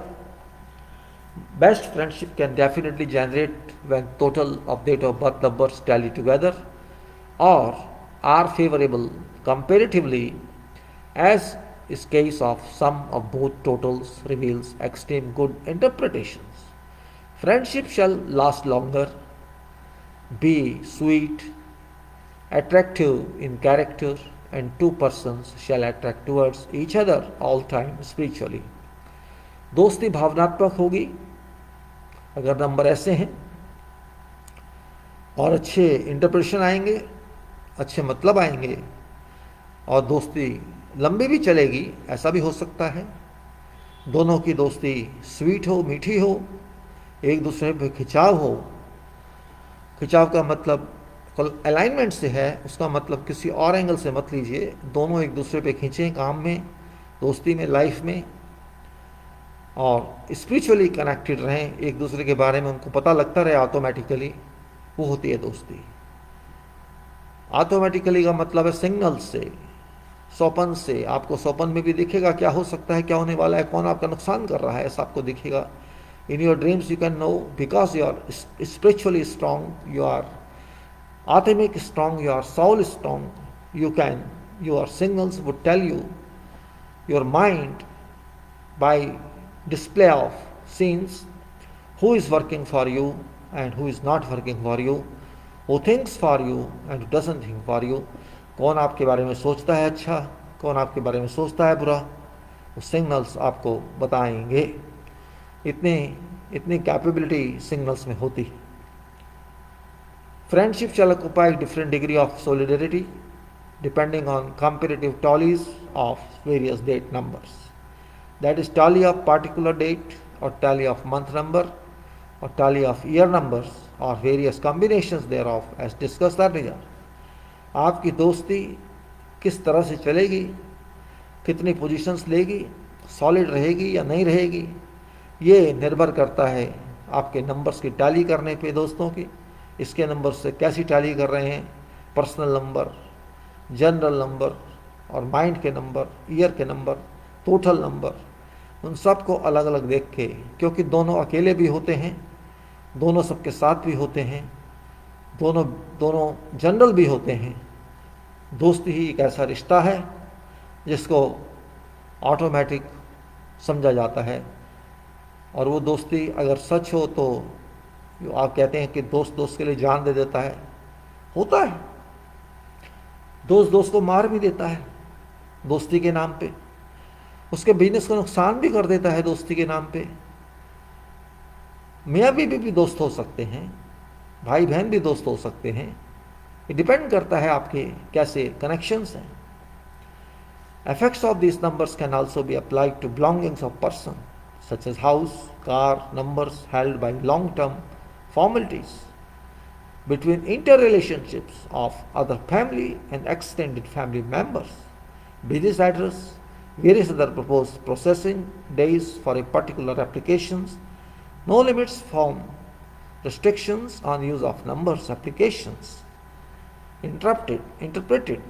Best friendship can definitely generate when total of date of birth numbers tally together or are favorable comparatively, as is case of sum of both totals reveals extreme good interpretations. Friendship shall last longer, be sweet, attractive in character, and two persons shall attract towards each other all time spiritually. दोस्ती भावनात्मक होगी अगर number ऐसे हैं, और अच्छे interpretation आएंगे, अच्छे मतलब आएंगे, और दोस्ती लंबी भी चलेगी। ऐसा भी हो सकता है दोनों की दोस्ती स्वीट हो, मीठी हो, एक दूसरे पे खिंचाव हो। खिंचाव का मतलब अलाइनमेंट से है, उसका मतलब किसी और एंगल से मत लीजिए। दोनों एक दूसरे पे खींचें काम में, दोस्ती में, लाइफ में, और स्पिरिचुअली कनेक्टेड रहें, एक दूसरे के बारे में उनको पता लगता रहे ऑटोमेटिकली, वो होती है दोस्ती। ऑटोमेटिकली का मतलब है सिग्नल से, सोपन से। आपको सोपन में भी दिखेगा क्या हो सकता है, क्या होने वाला है, कौन आपका नुकसान कर रहा है, ऐसा आपको दिखेगा। In your dreams you can know, because you are spiritually strong, you are आत्मिक strong, you are soul strong, you can, your signals would tell you, your mind by display of scenes, who is working for you and who is not working for you, who thinks for you and who doesn't think for you, कौन आपके बारे में सोचता है अच्छा, कौन आपके बारे में सोचता है बुरा, वो सिग्नल्स आपको बताएंगे। इतनी कैपेबिलिटी सिग्नल्स में होती है। Friendship shall occupy different degree of solidarity depending on comparative tallies of various date numbers. That is tally of particular date or tally of month number or tally of year numbers or various combinations thereof as discussed earlier. आपकी दोस्ती किस तरह से चलेगी, कितनी positions लेगी, solid रहेगी या नहीं रहेगी, ये निर्भर करता है आपके नंबर्स की टैली करने पे दोस्तों की। इसके नंबर से कैसी टैली कर रहे हैं, पर्सनल नंबर, जनरल नंबर और माइंड के नंबर, ईयर के नंबर, टोटल नंबर, उन सब को अलग अलग देख के, क्योंकि दोनों अकेले भी होते हैं, दोनों सबके साथ भी होते हैं, दोनों दोनों जनरल भी होते हैं। दोस्ती ही एक ऐसा रिश्ता है जिसको ऑटोमेटिक समझा जाता है, और वो दोस्ती अगर सच हो तो आप कहते हैं कि दोस्त दोस्त के लिए जान दे देता है, होता है। दोस्त दोस्त को मार भी देता है दोस्ती के नाम पे, उसके बिजनेस को नुकसान भी कर देता है दोस्ती के नाम पे। मियाँ बीवी भी दोस्त हो सकते हैं, भाई बहन भी दोस्त हो सकते हैं, ये डिपेंड करता है आपके कैसे कनेक्शंस हैं। Effects of these numbers can also be applied to belongings of person, such as house, car, numbers held by long-term formalities between interrelationships of other family and extended family members, business address, various other proposed processing days for a particular applications, no limits form restrictions on use of numbers applications, interpreted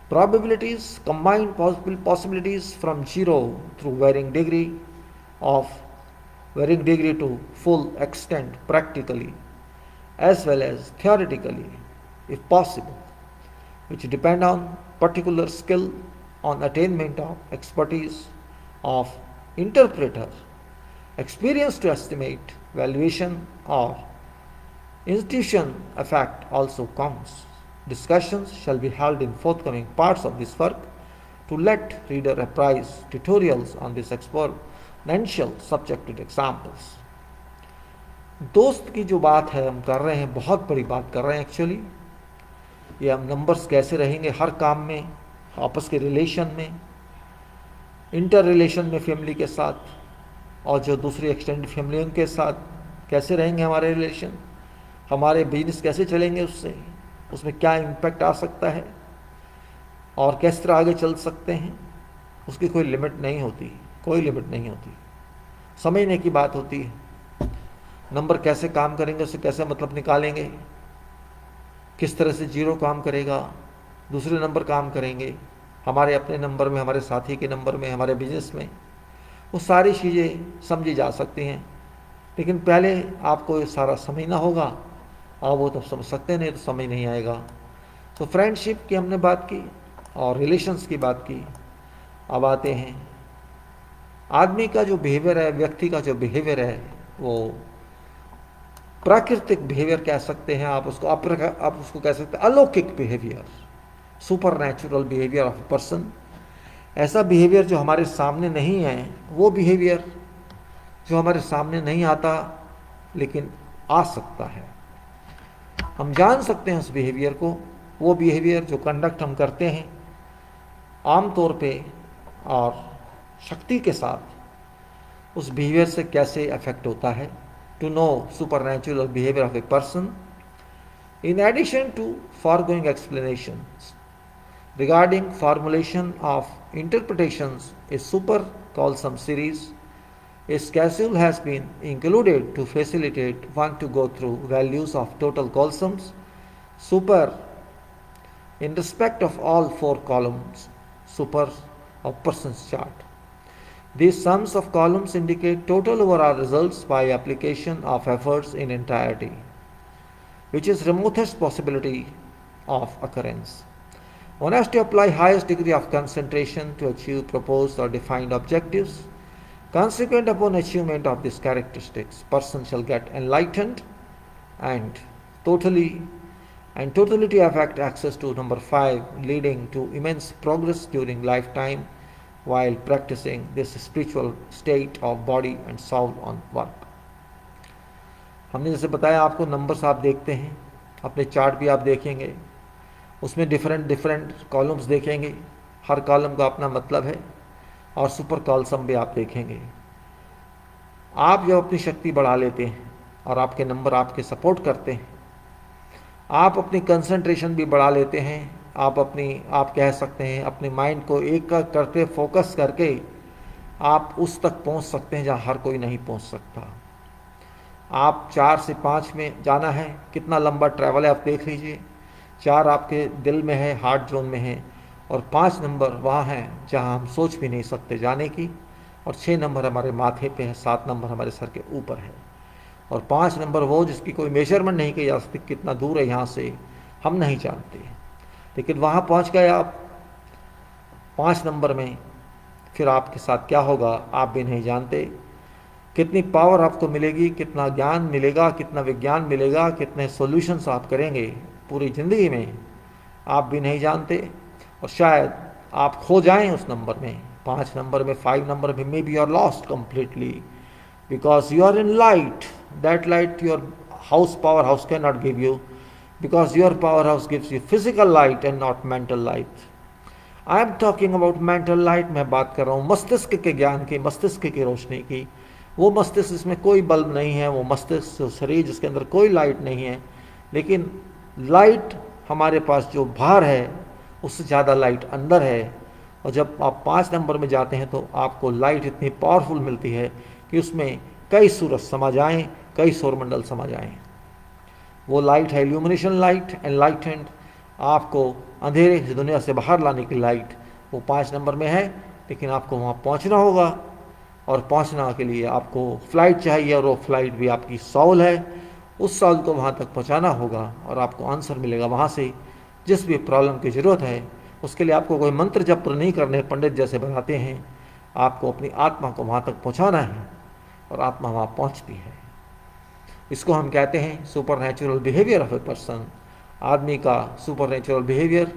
probabilities, combined possibilities from 0 through varying degree to full extent practically as well as theoretically if possible, which depend on particular skill on attainment of expertise of interpreter, experience to estimate valuation or institution effect also counts. Discussions shall be held in forthcoming parts of this work to let reader apprise tutorials on this exponential subjected examples. दोस्त की जो बात है हम कर रहे हैं, बहुत बड़ी बात कर रहे हैं एक्चुअली। ये हम नंबर्स कैसे रहेंगे हर काम में, आपस के रिलेशन में, इंटर रिलेशन में फैमिली के साथ, और जो दूसरी एक्सटेंडेड फैमिली उनके साथ कैसे रहेंगे हमारे रिलेशन, हमारे बिजनेस कैसे चलेंगे उससे, उसमें क्या इम्पैक्ट आ सकता है और किस तरह आगे चल सकते हैं, उसकी कोई लिमिट नहीं होती, कोई लिमिट नहीं होती। समझने की बात होती है। नंबर कैसे काम करेंगे, उससे कैसे मतलब निकालेंगे, किस तरह से जीरो काम करेगा, दूसरे नंबर काम करेंगे, हमारे अपने नंबर में, हमारे साथी के नंबर में, हमारे बिजनेस में, वो सारी चीज़ें समझी जा सकती हैं। लेकिन पहले आपको ये सारा समझना होगा, और वो तो समझ सकते नहीं तो समझ नहीं आएगा। तो फ्रेंडशिप की हमने बात की और रिलेशंस की बात की। अब आते हैं आदमी का जो बिहेवियर है, व्यक्ति का जो बिहेवियर है, वो प्राकृतिक बिहेवियर कह सकते हैं आप उसको, आप उसको कह सकते हैं अलौकिक behaviour, super natural behaviour of person. ऐसा बिहेवियर जो हमारे सामने नहीं है, वो बिहेवियर जो हमारे सामने नहीं आता लेकिन आ सकता है, हम जान सकते हैं उस बिहेवियर को। वो बिहेवियर जो कंडक्ट हम करते हैं आम तौर पे और शक्ति के साथ, उस बिहेवियर से कैसे अफेक्ट होता है। To know supernatural behaviour of a person, in addition to foregoing explanations regarding formulation of interpretations, a super column series, a schedule has been included to facilitate one to go through values of total columns super in respect of all 4 columns super of person's chart. These sums of columns indicate total overall results by application of efforts in entirety, which is remotest possibility of occurrence. One has to apply highest degree of concentration to achieve proposed or defined objectives. Consequent upon achievement of these characteristics, person shall get enlightened and totality affect access to number 5, leading to immense progress during lifetime while practicing this spiritual state of body and soul on work. हमने जैसे बताया आपको, numbers आप देखते हैं, अपने chart भी आप देखेंगे, उसमें डिफरेंट कॉलम्स देखेंगे, हर कॉलम का अपना मतलब है, और सुपर कॉलम भी आप देखेंगे। आप जब अपनी शक्ति बढ़ा लेते हैं और आपके नंबर आपके सपोर्ट करते हैं, आप अपनी कंसंट्रेशन भी बढ़ा लेते हैं आप कह सकते हैं अपने माइंड को एक करके फोकस करके आप उस तक पहुंच सकते हैं जहां हर कोई नहीं पहुंच सकता। आप 4 से 5 में जाना है, कितना लंबा ट्रैवल है आप देख लीजिए। 4 आपके दिल में है, हार्ट जोन में है, और 5 नंबर वहाँ हैं जहाँ हम सोच भी नहीं सकते जाने की, और 6 नंबर हमारे माथे पे है, 7 नंबर हमारे सर के ऊपर है, और 5 नंबर वो जिसकी कोई मेजरमेंट नहीं की जा सकती, कितना दूर है यहाँ से हम नहीं जानते। लेकिन वहाँ पहुँच गए आप 5 नंबर में, फिर आपके साथ क्या होगा आप भी नहीं जानते। कितनी पावर आपको मिलेगी, कितना ज्ञान मिलेगा, कितना विज्ञान मिलेगा, कितने सॉल्यूशंस आप करेंगे पूरी ज़िंदगी में, आप भी नहीं जानते। और शायद आप खो जाएं उस नंबर में, 5 नंबर में, 5 नंबर में, maybe you are lost completely because you are in light. That light your house power house can not give you, because your power house gives you physical light and not mental light. I am talking about mental light. मैं बात कर रहा हूँ मस्तिष्क के ज्ञान की, मस्तिष्क की रोशनी की। वो मस्तिष्क जिसमें कोई बल्ब नहीं है, वो मस्तिष्क शरीर जिसके अंदर कोई लाइट नहीं है, लेकिन लाइट हमारे पास जो बाहर है उससे ज़्यादा लाइट अंदर है। और जब आप 5 नंबर में जाते हैं तो आपको लाइट इतनी पावरफुल मिलती है कि उसमें कई सूरज समा जाएँ, कई सौरमंडल समा जाएँ। वो लाइट है इल्यूमिनेशन लाइट, एनलाइटेंड, आपको अंधेरे से दुनिया से बाहर लाने की लाइट, वो 5 नंबर में है। लेकिन आपको वहाँ पहुँचना होगा, और पहुँचना के लिए आपको फ़्लाइट चाहिए, और वो फ्लाइट भी आपकी सॉल है। उस सॉल को वहाँ तक पहुँचाना होगा, और आपको आंसर मिलेगा वहाँ से। जिस भी प्रॉब्लम की ज़रूरत है उसके लिए आपको कोई मंत्र जप नहीं करने, पंडित जैसे बताते हैं, आपको अपनी आत्मा को वहाँ तक पहुँचाना है, और आत्मा वहाँ पहुँचती है। इसको हम कहते हैं super natural behaviour of a person. आदमी का सुपर नेचुरल बिहेवियर,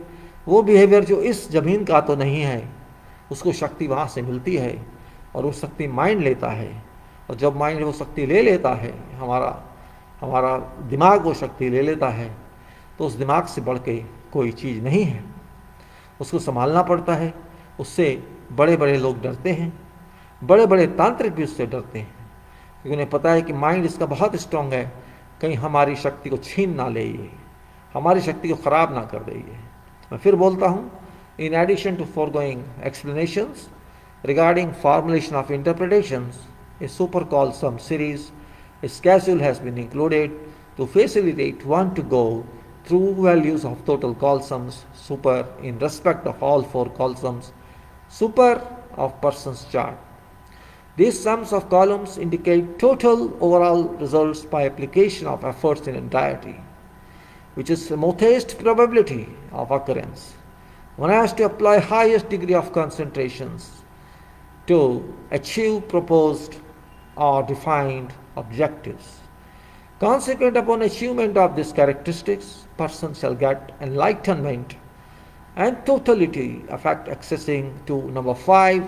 वो बिहेवियर जो इस ज़मीन का तो नहीं है, उसको शक्ति वहाँ से मिलती है, और वो शक्ति माइंड लेता है। और जब माइंड वो शक्ति ले लेता है, हमारा दिमाग वो शक्ति ले लेता है, तो उस दिमाग से बढ़ के कोई चीज़ नहीं है। उसको संभालना पड़ता है। उससे बड़े बड़े लोग डरते हैं, बड़े बड़े तांत्रिक भी उससे डरते हैं, क्योंकि उन्हें पता है कि माइंड इसका बहुत स्ट्रांग है, कहीं हमारी शक्ति को छीन ना ले, ये हमारी शक्ति को ख़राब ना कर दे। ये मैं फिर बोलता हूँ, in addition to foregoing explanations regarding formulation of interpretations, a super callsome series, a schedule has been included to facilitate one to go through values of total callsums, super in respect of all 4 callsums, super of person's chart. These sums of columns indicate total overall results by application of efforts in entirety, which is the smallest probability of occurrence. One has to apply highest degree of concentrations to achieve proposed or defined objectives. Consequent upon achievement of these characteristics, person shall get enlightenment and totality effect accessing to number 5,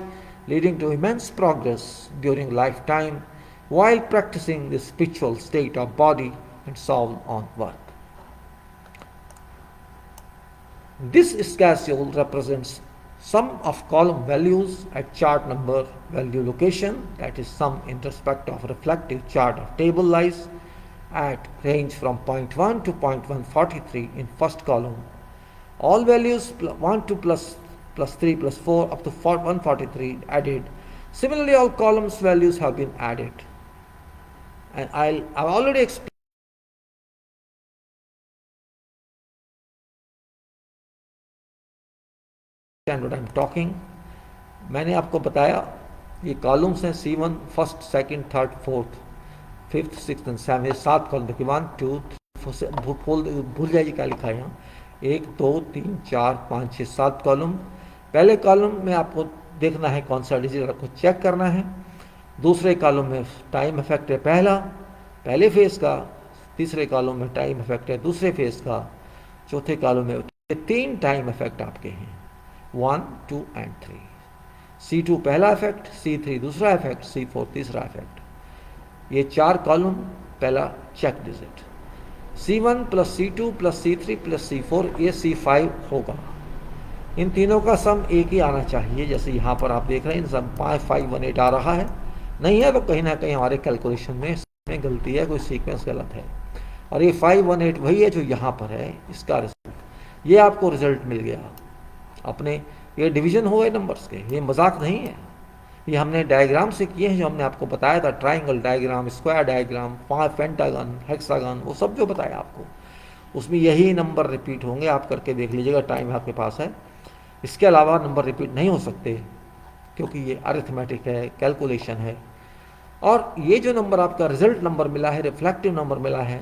leading to immense progress during lifetime while practicing the spiritual state of body and soul on earth. This schedule represents sum of column values at chart number value location, that is sum in respect of reflective chart of table lies at range from 0.1 to 0.143 in first column. All values 1 to plus 3 plus 4 up to 143 added. Similarly, all columns values have been added. And I've already explained what I'm talking. मैंने आपको बताया ये columns हैं C1 first, second, third, fourth, fifth, sixth and seven, ये 7 column देखिए 1 2 भूल जाइए क्या लिखा है यहाँ, 1 2 3 4 5 6 7 कॉलम। पहले कॉलम में आपको देखना है कौन सा डिजिट आपको चेक करना है। दूसरे कॉलम में टाइम इफेक्ट है पहले फेज का। तीसरे कॉलम में टाइम इफेक्ट है दूसरे फेज का। चौथे कॉलम में 3 टाइम इफेक्ट आपके हैं, 1 2 एंड 3। C2 पहला इफेक्ट, C3 दूसरा इफेक्ट, C4 तीसरा इफेक्ट। ये 4 कॉलम पहला check digit. C1 plus C2 plus C3 plus C4 ये C5 होगा। इन तीनों का सम एक ही आना चाहिए, जैसे यहाँ पर आप देख रहे हैं इन सब 518 आ रहा है। नहीं है तो कहीं ना कहीं हमारे कैलकुलेशन में गलती है, कोई सीक्वेंस गलत है। और ये 518 वही है जो यहाँ पर है, इसका रिजल्ट। ये आपको रिजल्ट मिल गया अपने। ये डिवीजन हो गए नंबर्स के, ये मजाक नहीं है, ये हमने डायग्राम से किए हैं जो हमने आपको बताया था, triangle diagram, square diagram, pentagon, hexagon, वो सब जो बताया आपको, उसमें यही नंबर रिपीट होंगे। आप करके देख लीजिएगा, टाइम आपके पास है। इसके अलावा नंबर रिपीट नहीं हो सकते, क्योंकि ये अरिथमेटिक है, कैलकुलेशन है। और ये जो नंबर आपका रिजल्ट नंबर मिला है, रिफ्लेक्टिव नंबर मिला है,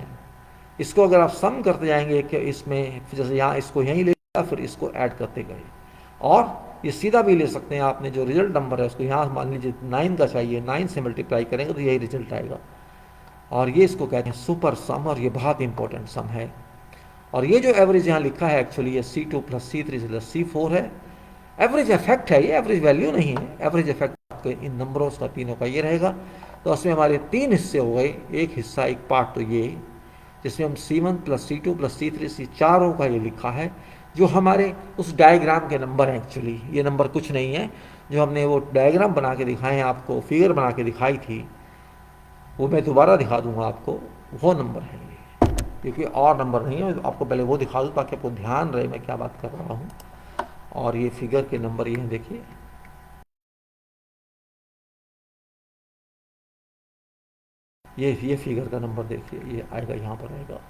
इसको अगर आप सम करते जाएंगे कि इसमें, जैसे यहाँ इसको यहीं ले लिया, फिर इसको ऐड करते गए, और ये सीधा भी ले सकते हैं आपने, जो रिजल्ट नंबर है उसको यहाँ मान लीजिए 9 का चाहिए, 9 से मल्टीप्लाई करेंगे तो यही रिजल्ट आएगा। और ये इसको कहते हैं सुपर सम, और ये बहुत इंपॉर्टेंट सम है। और ये जो एवरेज यहाँ लिखा है, एक्चुअली ये C2 + C3 + C4 है, एवरेज इफेक्ट है, ये एवरेज वैल्यू नहीं है। एवरेज इफेक्ट आपके इन नंबरों का, तीनों का ये रहेगा। तो उसमें हमारे 3 हिस्से हो गए, एक हिस्सा, एक पार्ट तो ये, जिसमें हम C1 + C2 + C3 C चारों का ये लिखा है, जो हमारे उस डायग्राम के नंबर हैं। एक्चुअली ये नंबर कुछ नहीं है, जो हमने वो डायग्राम बना के दिखाए हैं आपको, फिगर बना के दिखाई थी, वो मैं दोबारा दिखा दूंगा आपको, वो नंबर है ये, क्योंकि और नंबर नहीं है। आपको पहले वो दिखा दूँ ताकि आपको ध्यान रहे मैं क्या बात कर रहा हूँ। और ये फिगर के नंबर ये हैं, देखिए, ये फिगर का नंबर देखिए, ये आएगा, यहाँ पर आएगा,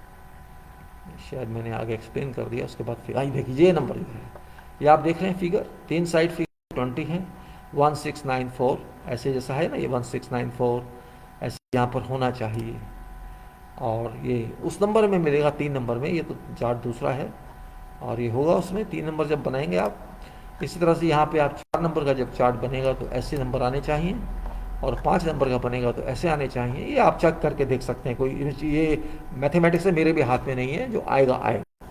शायद मैंने आगे एक्सप्लेन कर दिया। उसके बाद फिर आई देखिए, ये नंबर जो है, ये आप देख रहे हैं फिगर, 3 साइड फिगर 20 है, 1694 ऐसे जैसा है ना, ये 1694 ऐसे यहाँ पर होना चाहिए। और ये उस नंबर में मिलेगा, 3 नंबर में, ये तो चार्ट दूसरा है, और ये होगा उसमें 3 नंबर जब बनाएंगे आप। इसी तरह से यहाँ पे आप 4 नंबर का जब चार्ट बनेगा तो ऐसे नंबर आने चाहिए, और 5 नंबर का बनेगा तो ऐसे आने चाहिए। ये आप चेक करके देख सकते हैं, कोई ये मैथमेटिक्स है, मेरे भी हाथ में नहीं है, जो आएगा आएगा।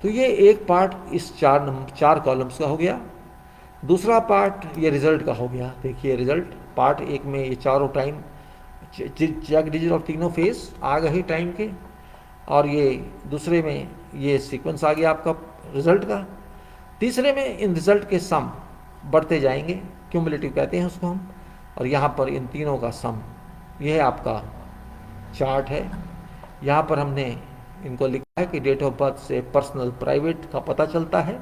तो ये एक पार्ट इस 4 कॉलम्स का हो गया। दूसरा पार्ट ये रिजल्ट का हो गया। देखिए रिजल्ट पार्ट 1 में ये चारों टाइम चेक डिजिट और तीनों फेस आ गए टाइम के, और ये दूसरे में ये सीक्वेंस आ गया आपका रिजल्ट का। तीसरे में इन रिजल्ट के सम बढ़ते जाएंगे, क्यूमुलेटिव कहते हैं उसको हम, और यहाँ पर इन तीनों का सम, यह है आपका चार्ट है। यहाँ पर हमने इनको लिखा है कि डेट ऑफ बर्थ से पर्सनल प्राइवेट का पता चलता है,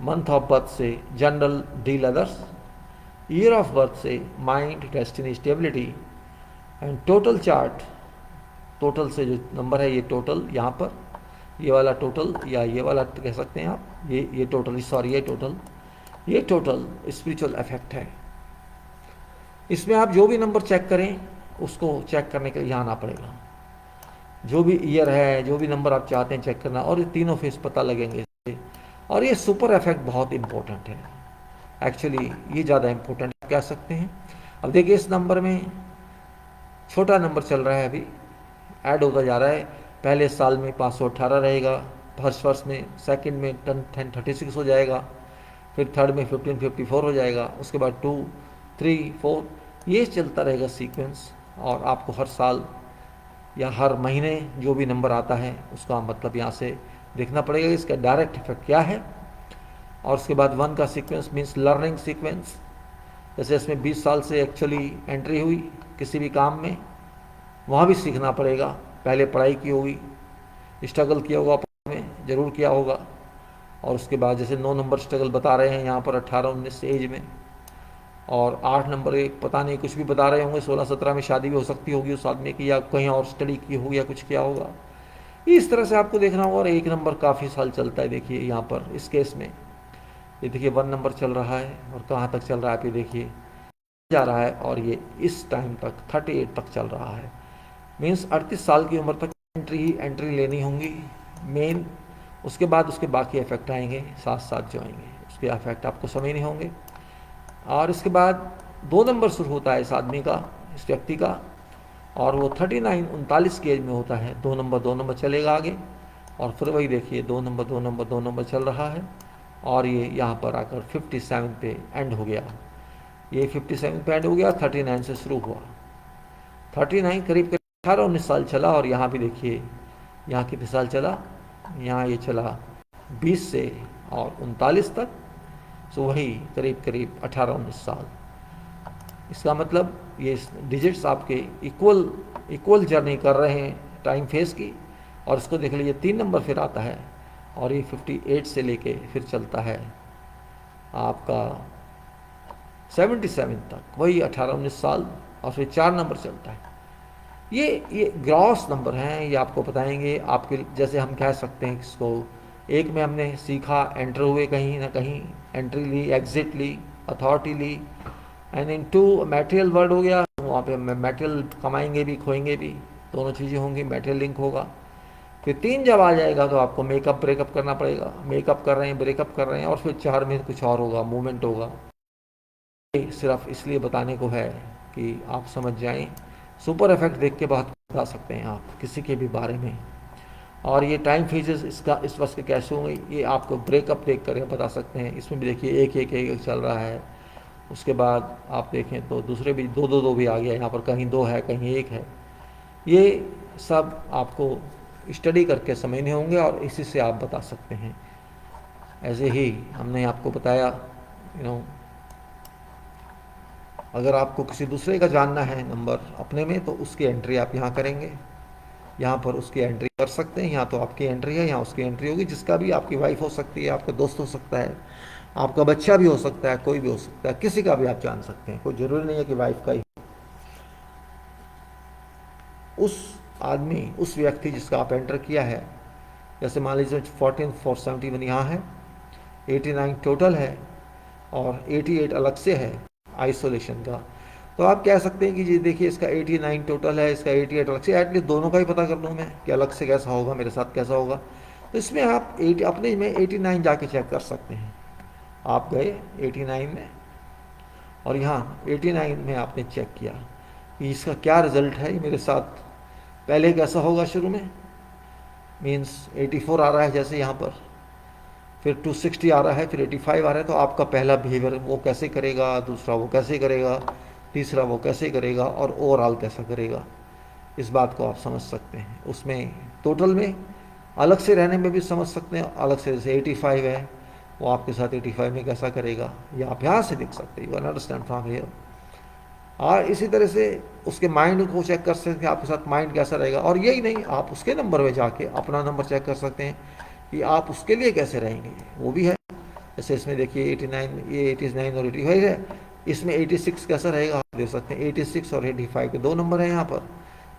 मंथ ऑफ बर्थ से general deal others, year of birth से mind destiny stability, and total chart, total से जो नंबर है ये टोटल, यहाँ पर ये वाला टोटल या ये वाला कह सकते हैं आप, ये टोटल, सॉरी ये टोटल स्पिरिचुअल इफेक्ट है। इसमें आप जो भी नंबर चेक करें उसको चेक करने के लिए यहाँ आना पड़ेगा, जो भी ईयर है, जो भी नंबर आप चाहते हैं चेक करना, और ये तीनों फेस पता लगेंगे इससे। और ये सुपर इफेक्ट बहुत इंपॉर्टेंट है, एक्चुअली ये ज़्यादा इंपॉर्टेंट कह सकते हैं। अब देखिए इस नंबर में छोटा नंबर चल रहा है, अभी ऐड होता जा रहा है। पहले साल में 518 रहेगा, फर्स्ट वर्ष में, सेकंड में 1036 हो जाएगा, फिर थर्ड में 1554 हो जाएगा, उसके बाद 2, 3, 4, ये चलता रहेगा सीक्वेंस। और आपको हर साल या हर महीने जो भी नंबर आता है उसका मतलब यहाँ से देखना पड़ेगा इसका डायरेक्ट इफेक्ट क्या है। और उसके बाद 1 का सीक्वेंस मीन्स लर्निंग सीक्वेंस, जैसे इसमें 20 साल से एक्चुअली एंट्री हुई किसी भी काम में, वहाँ भी सीखना पड़ेगा। पहले पढ़ाई की होगी, स्ट्रगल किया होगा, में ज़रूर किया होगा। और उसके बाद जैसे 9 नंबर स्ट्रगल बता रहे हैं यहाँ पर 18-19 एज में, और 8 नंबर एक पता नहीं कुछ भी बता रहे होंगे, 16-17 में शादी भी हो सकती होगी उस आदमी की, या कहीं और स्टडी की होगी या कुछ किया होगा। इस तरह से आपको देखना होगा। और 1 नंबर काफ़ी साल चलता है। देखिए यहाँ पर इस केस में ये देखिए 1 नंबर चल रहा है, और कहाँ तक चल रहा है आप ये देखिए जा रहा है, और ये इस टाइम तक 38 तक चल रहा है। मीन्स 38 साल की उम्र तक एंट्री लेनी होंगी मेन। उसके बाद उसके बाकी इफेक्ट आएंगे साथ साथ जो आएंगे, उसके इफेक्ट आपको समझ नहीं होंगे। और इसके बाद 2 नंबर शुरू होता है इस आदमी का, इस व्यक्ति का, और वो 39 की एज में होता है। 2 नंबर चलेगा आगे, और फिर वही देखिए 2 नंबर चल रहा है, और ये यहाँ पर आकर 57 पे एंड हो गया। ये 57 पे एंड हो गया, 39 से शुरू हुआ, 39 करीब 18-19 साल चला। और यहाँ भी देखिए यहाँ कितने साल चला, यहाँ ये चला 20 से और 39 तक, तो वही करीब 18-19 साल। इसका मतलब ये डिजिट्स आपके इक्वल जर्नी कर रहे हैं टाइम फेस की, और इसको देख लीजिए 3 नंबर फिर आता है, और ये 58 से लेके फिर चलता है आपका 77 तक, वही 18-19 साल, और फिर 4 नंबर चलता है। ये ग्रॉस नंबर हैं, ये आपको बताएंगे आपके, जैसे हम कह सकते हैं इसको, एक में हमने सीखा एंटर हुए कहीं ना कहीं, एंट्री ली, एग्जिट ली, अथॉरिटी ली, एंड इन 2 मटेरियल वर्ड हो गया, वहाँ पे मटेरियल कमाएंगे भी खोएंगे भी, दोनों चीज़ें होंगी, मटेरियल लिंक होगा। फिर 3 जब आ जाएगा तो आपको मेकअप ब्रेकअप करना पड़ेगा, मेकअप कर रहे हैं, ब्रेकअप कर रहे हैं, और फिर 4 में कुछ और होगा, मूवमेंट होगा। सिर्फ इसलिए बताने को है कि आप समझ जाएं, सुपर इफेक्ट देख के बहुत बता सकते हैं आप किसी के भी बारे में। और ये टाइम फेजेस इसका इस वक्त के कैसे होंगे, ये आपको ब्रेकअप देख कर बता सकते हैं। इसमें भी देखिए एक एक एक चल रहा है, उसके बाद आप देखें तो दूसरे भी 2-2-2 भी आ गया, यहाँ पर कहीं 2 है कहीं 1 है। ये सब आपको स्टडी करके समझने होंगे और इसी से आप बता सकते हैं। ऐसे ही हमने आपको बताया, अगर आपको किसी दूसरे का जानना है नंबर अपने में, तो उसकी एंट्री आप यहाँ करेंगे, यहाँ पर उसकी एंट्री कर सकते हैं। यहाँ तो आपकी एंट्री है, यहाँ उसकी एंट्री होगी, जिसका भी, आपकी वाइफ हो सकती है, आपका दोस्त हो सकता है, आपका बच्चा भी हो सकता है, कोई भी हो सकता है, किसी का भी आप जान सकते हैं, कोई ज़रूरी नहीं है कि वाइफ का ही। उस आदमी, उस व्यक्ति जिसका आप एंटर किया है, जैसे मान लीजिए 14,471 यहाँ है, 89 टोटल है, और 88 अलग से है आइसोलेशन का, तो आप कह सकते हैं कि जी देखिए इसका 89 टोटल है, इसका 88 अलग से, एटलीस्ट दोनों का ही पता कर लूँ मैं कि अलग से कैसा होगा, मेरे साथ कैसा होगा। तो इसमें आप अपने में 89 जाके चेक कर सकते हैं। आप गए 89 में, और यहाँ 89 में आपने चेक किया कि इसका क्या रिजल्ट है, मेरे साथ पहले कैसा होगा शुरू में, मीन्स 84 आ रहा है जैसे यहाँ पर, फिर 260 आ रहा है, फिर 85 आ रहा है, तो आपका पहला बिहेवियर वो कैसे करेगा, दूसरा वो कैसे करेगा, तीसरा वो कैसे करेगा, और ओवरऑल कैसा करेगा, इस बात को आप समझ सकते हैं। उसमें टोटल में अलग से रहने में भी समझ सकते हैं, अलग से जैसे 85 है, वो आपके साथ 85 में कैसा करेगा, ये आप यहाँ से देख सकते हैं, you can understand from here. और इसी तरह से उसके माइंड को चेक कर सकते हैं, आपके साथ माइंड कैसा रहेगा। और यही नहीं, आप उसके नंबर में जाके अपना नंबर चेक कर सकते हैं कि आप उसके लिए कैसे रहेंगे, वो भी है। जैसे इसमें देखिए 89, ये 89 और 85 है, इसमें 86 कैसा रहेगा आप देख सकते हैं। 86 और 85 के 2 नंबर हैं यहाँ पर,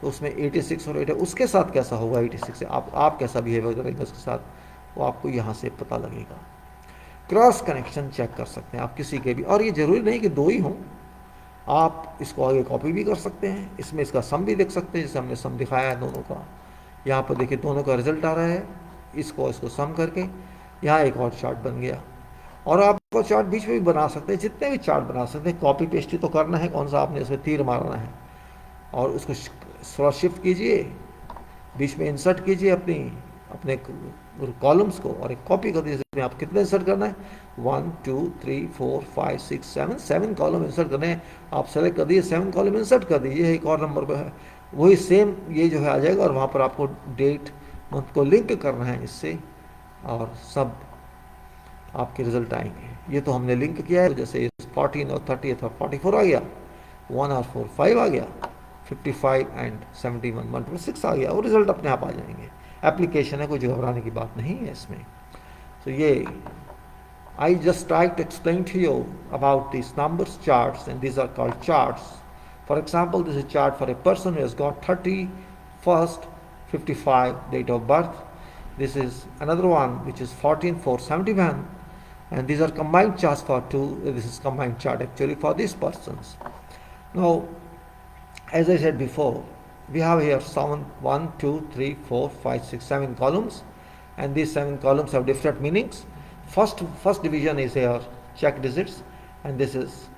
तो उसमें 86 और 88 उसके साथ कैसा होगा, 86 से आप कैसा बिहेवियर करेंगे उसके साथ, वो आपको यहाँ से पता लगेगा। क्रॉस कनेक्शन चेक कर सकते हैं आप किसी के भी, और ये ज़रूरी नहीं कि 2 ही हों, आप इसको आगे कॉपी भी कर सकते हैं। इसमें इसका सम भी देख सकते हैं, जैसे हमने सम दिखाया है दोनों का। यहाँ पर देखिए दोनों का रिजल्ट आ रहा है, इसको सम करके यहाँ एक और चार्ट बन गया। और आप चार्ट बीच में भी बना सकते हैं, जितने भी चार्ट बना सकते हैं। कॉपी पेस्ट ही तो करना है, कौन सा आपने इसमें तीर मारना है, और उसको थोड़ा शिफ्ट कीजिए, बीच में इंसर्ट कीजिए अपने कॉलम्स को, और एक कॉपी कर दीजिए। इसमें आप कितने इंसर्ट करना है, 1 2 3 4 5 6 7 कॉलम इंसर्ट करने हैं। आप सेलेक्ट कर दीजिए, 7 कॉलम इंसर्ट कर दीजिए, एक और नंबर पर है वही सेम ये जो है आ जाएगा, और वहाँ पर आपको डेट मंथ को लिंक करना है इससे, और सब आपके रिजल्ट आएंगे। ये तो हमने लिंक किया है, जैसे 14 और 30 और 44 आ गया, 1 और 4 5 आ गया, 55 एंड 71 126 आ गया, और रिजल्ट अपने आप आ जाएंगे। एप्लीकेशन है, कोई घबराने की बात नहीं है इसमें। तो ये I just try to explain to you about these numbers charts, and these are called charts. For example, this is a chart for a person who has got 31st 55 date of birth. This is another one which is 14,471, and these are combined charts for 2. This is combined chart actually for these persons. Now, as I said before, we have here 1 2 3 4 5 6 7 columns, and these 7 columns have different meanings. First division is here check digits, and this is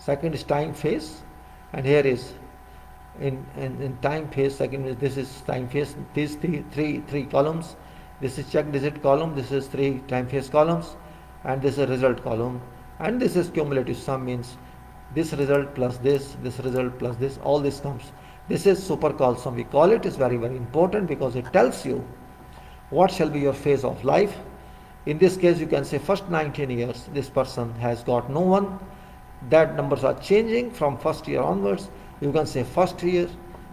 second is time phase, and here is in time phase second is, this is time phase, these three columns. This is check digit column, this is 3 time phase columns, and this is result column, and this is cumulative sum, means this result plus this result plus this, all this comes. This is super call sum, we call it. Is very important because it tells you what shall be your phase of life. In this case, you can say first 19 years, this person has got no one. That numbers are changing from first year onwards. You can say first year,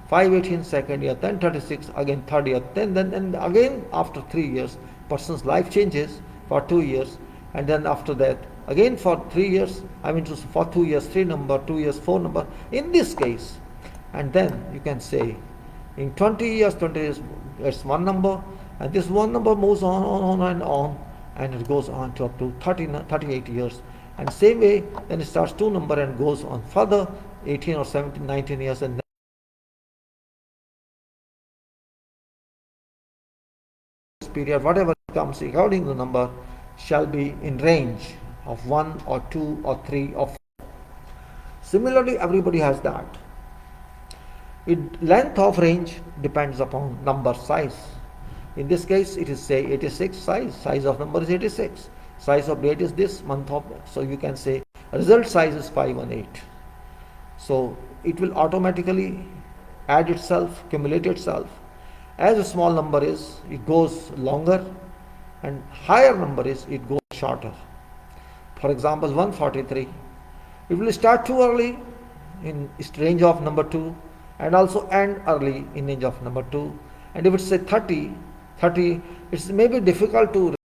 518 second year, then 36 again third year, then and again after 3 years person's life changes for 2 years, and then after that again for 3 years, for 2 years 3 number, 2 years 4 number in this case. And then you can say in 20 years it's one number, and this one number moves on, and it goes on to up to 38 years. And same way then it starts 2 number and goes on further 18 or 17, 19 years, and period, whatever comes according to the number, shall be in range of 1 or 2 or 3 or 4. Similarly, everybody has that. Length of range depends upon number size. In this case, it is say 86 size of number is 86. Size of date is this, month of, so you can say result size is 518. So it will automatically add itself, accumulate itself. As a small number is, it goes longer, and higher number is, it goes shorter. For example, 143, it will start too early in range of number 2 and also end early in range of number 2. And if it's say 30, it's maybe difficult to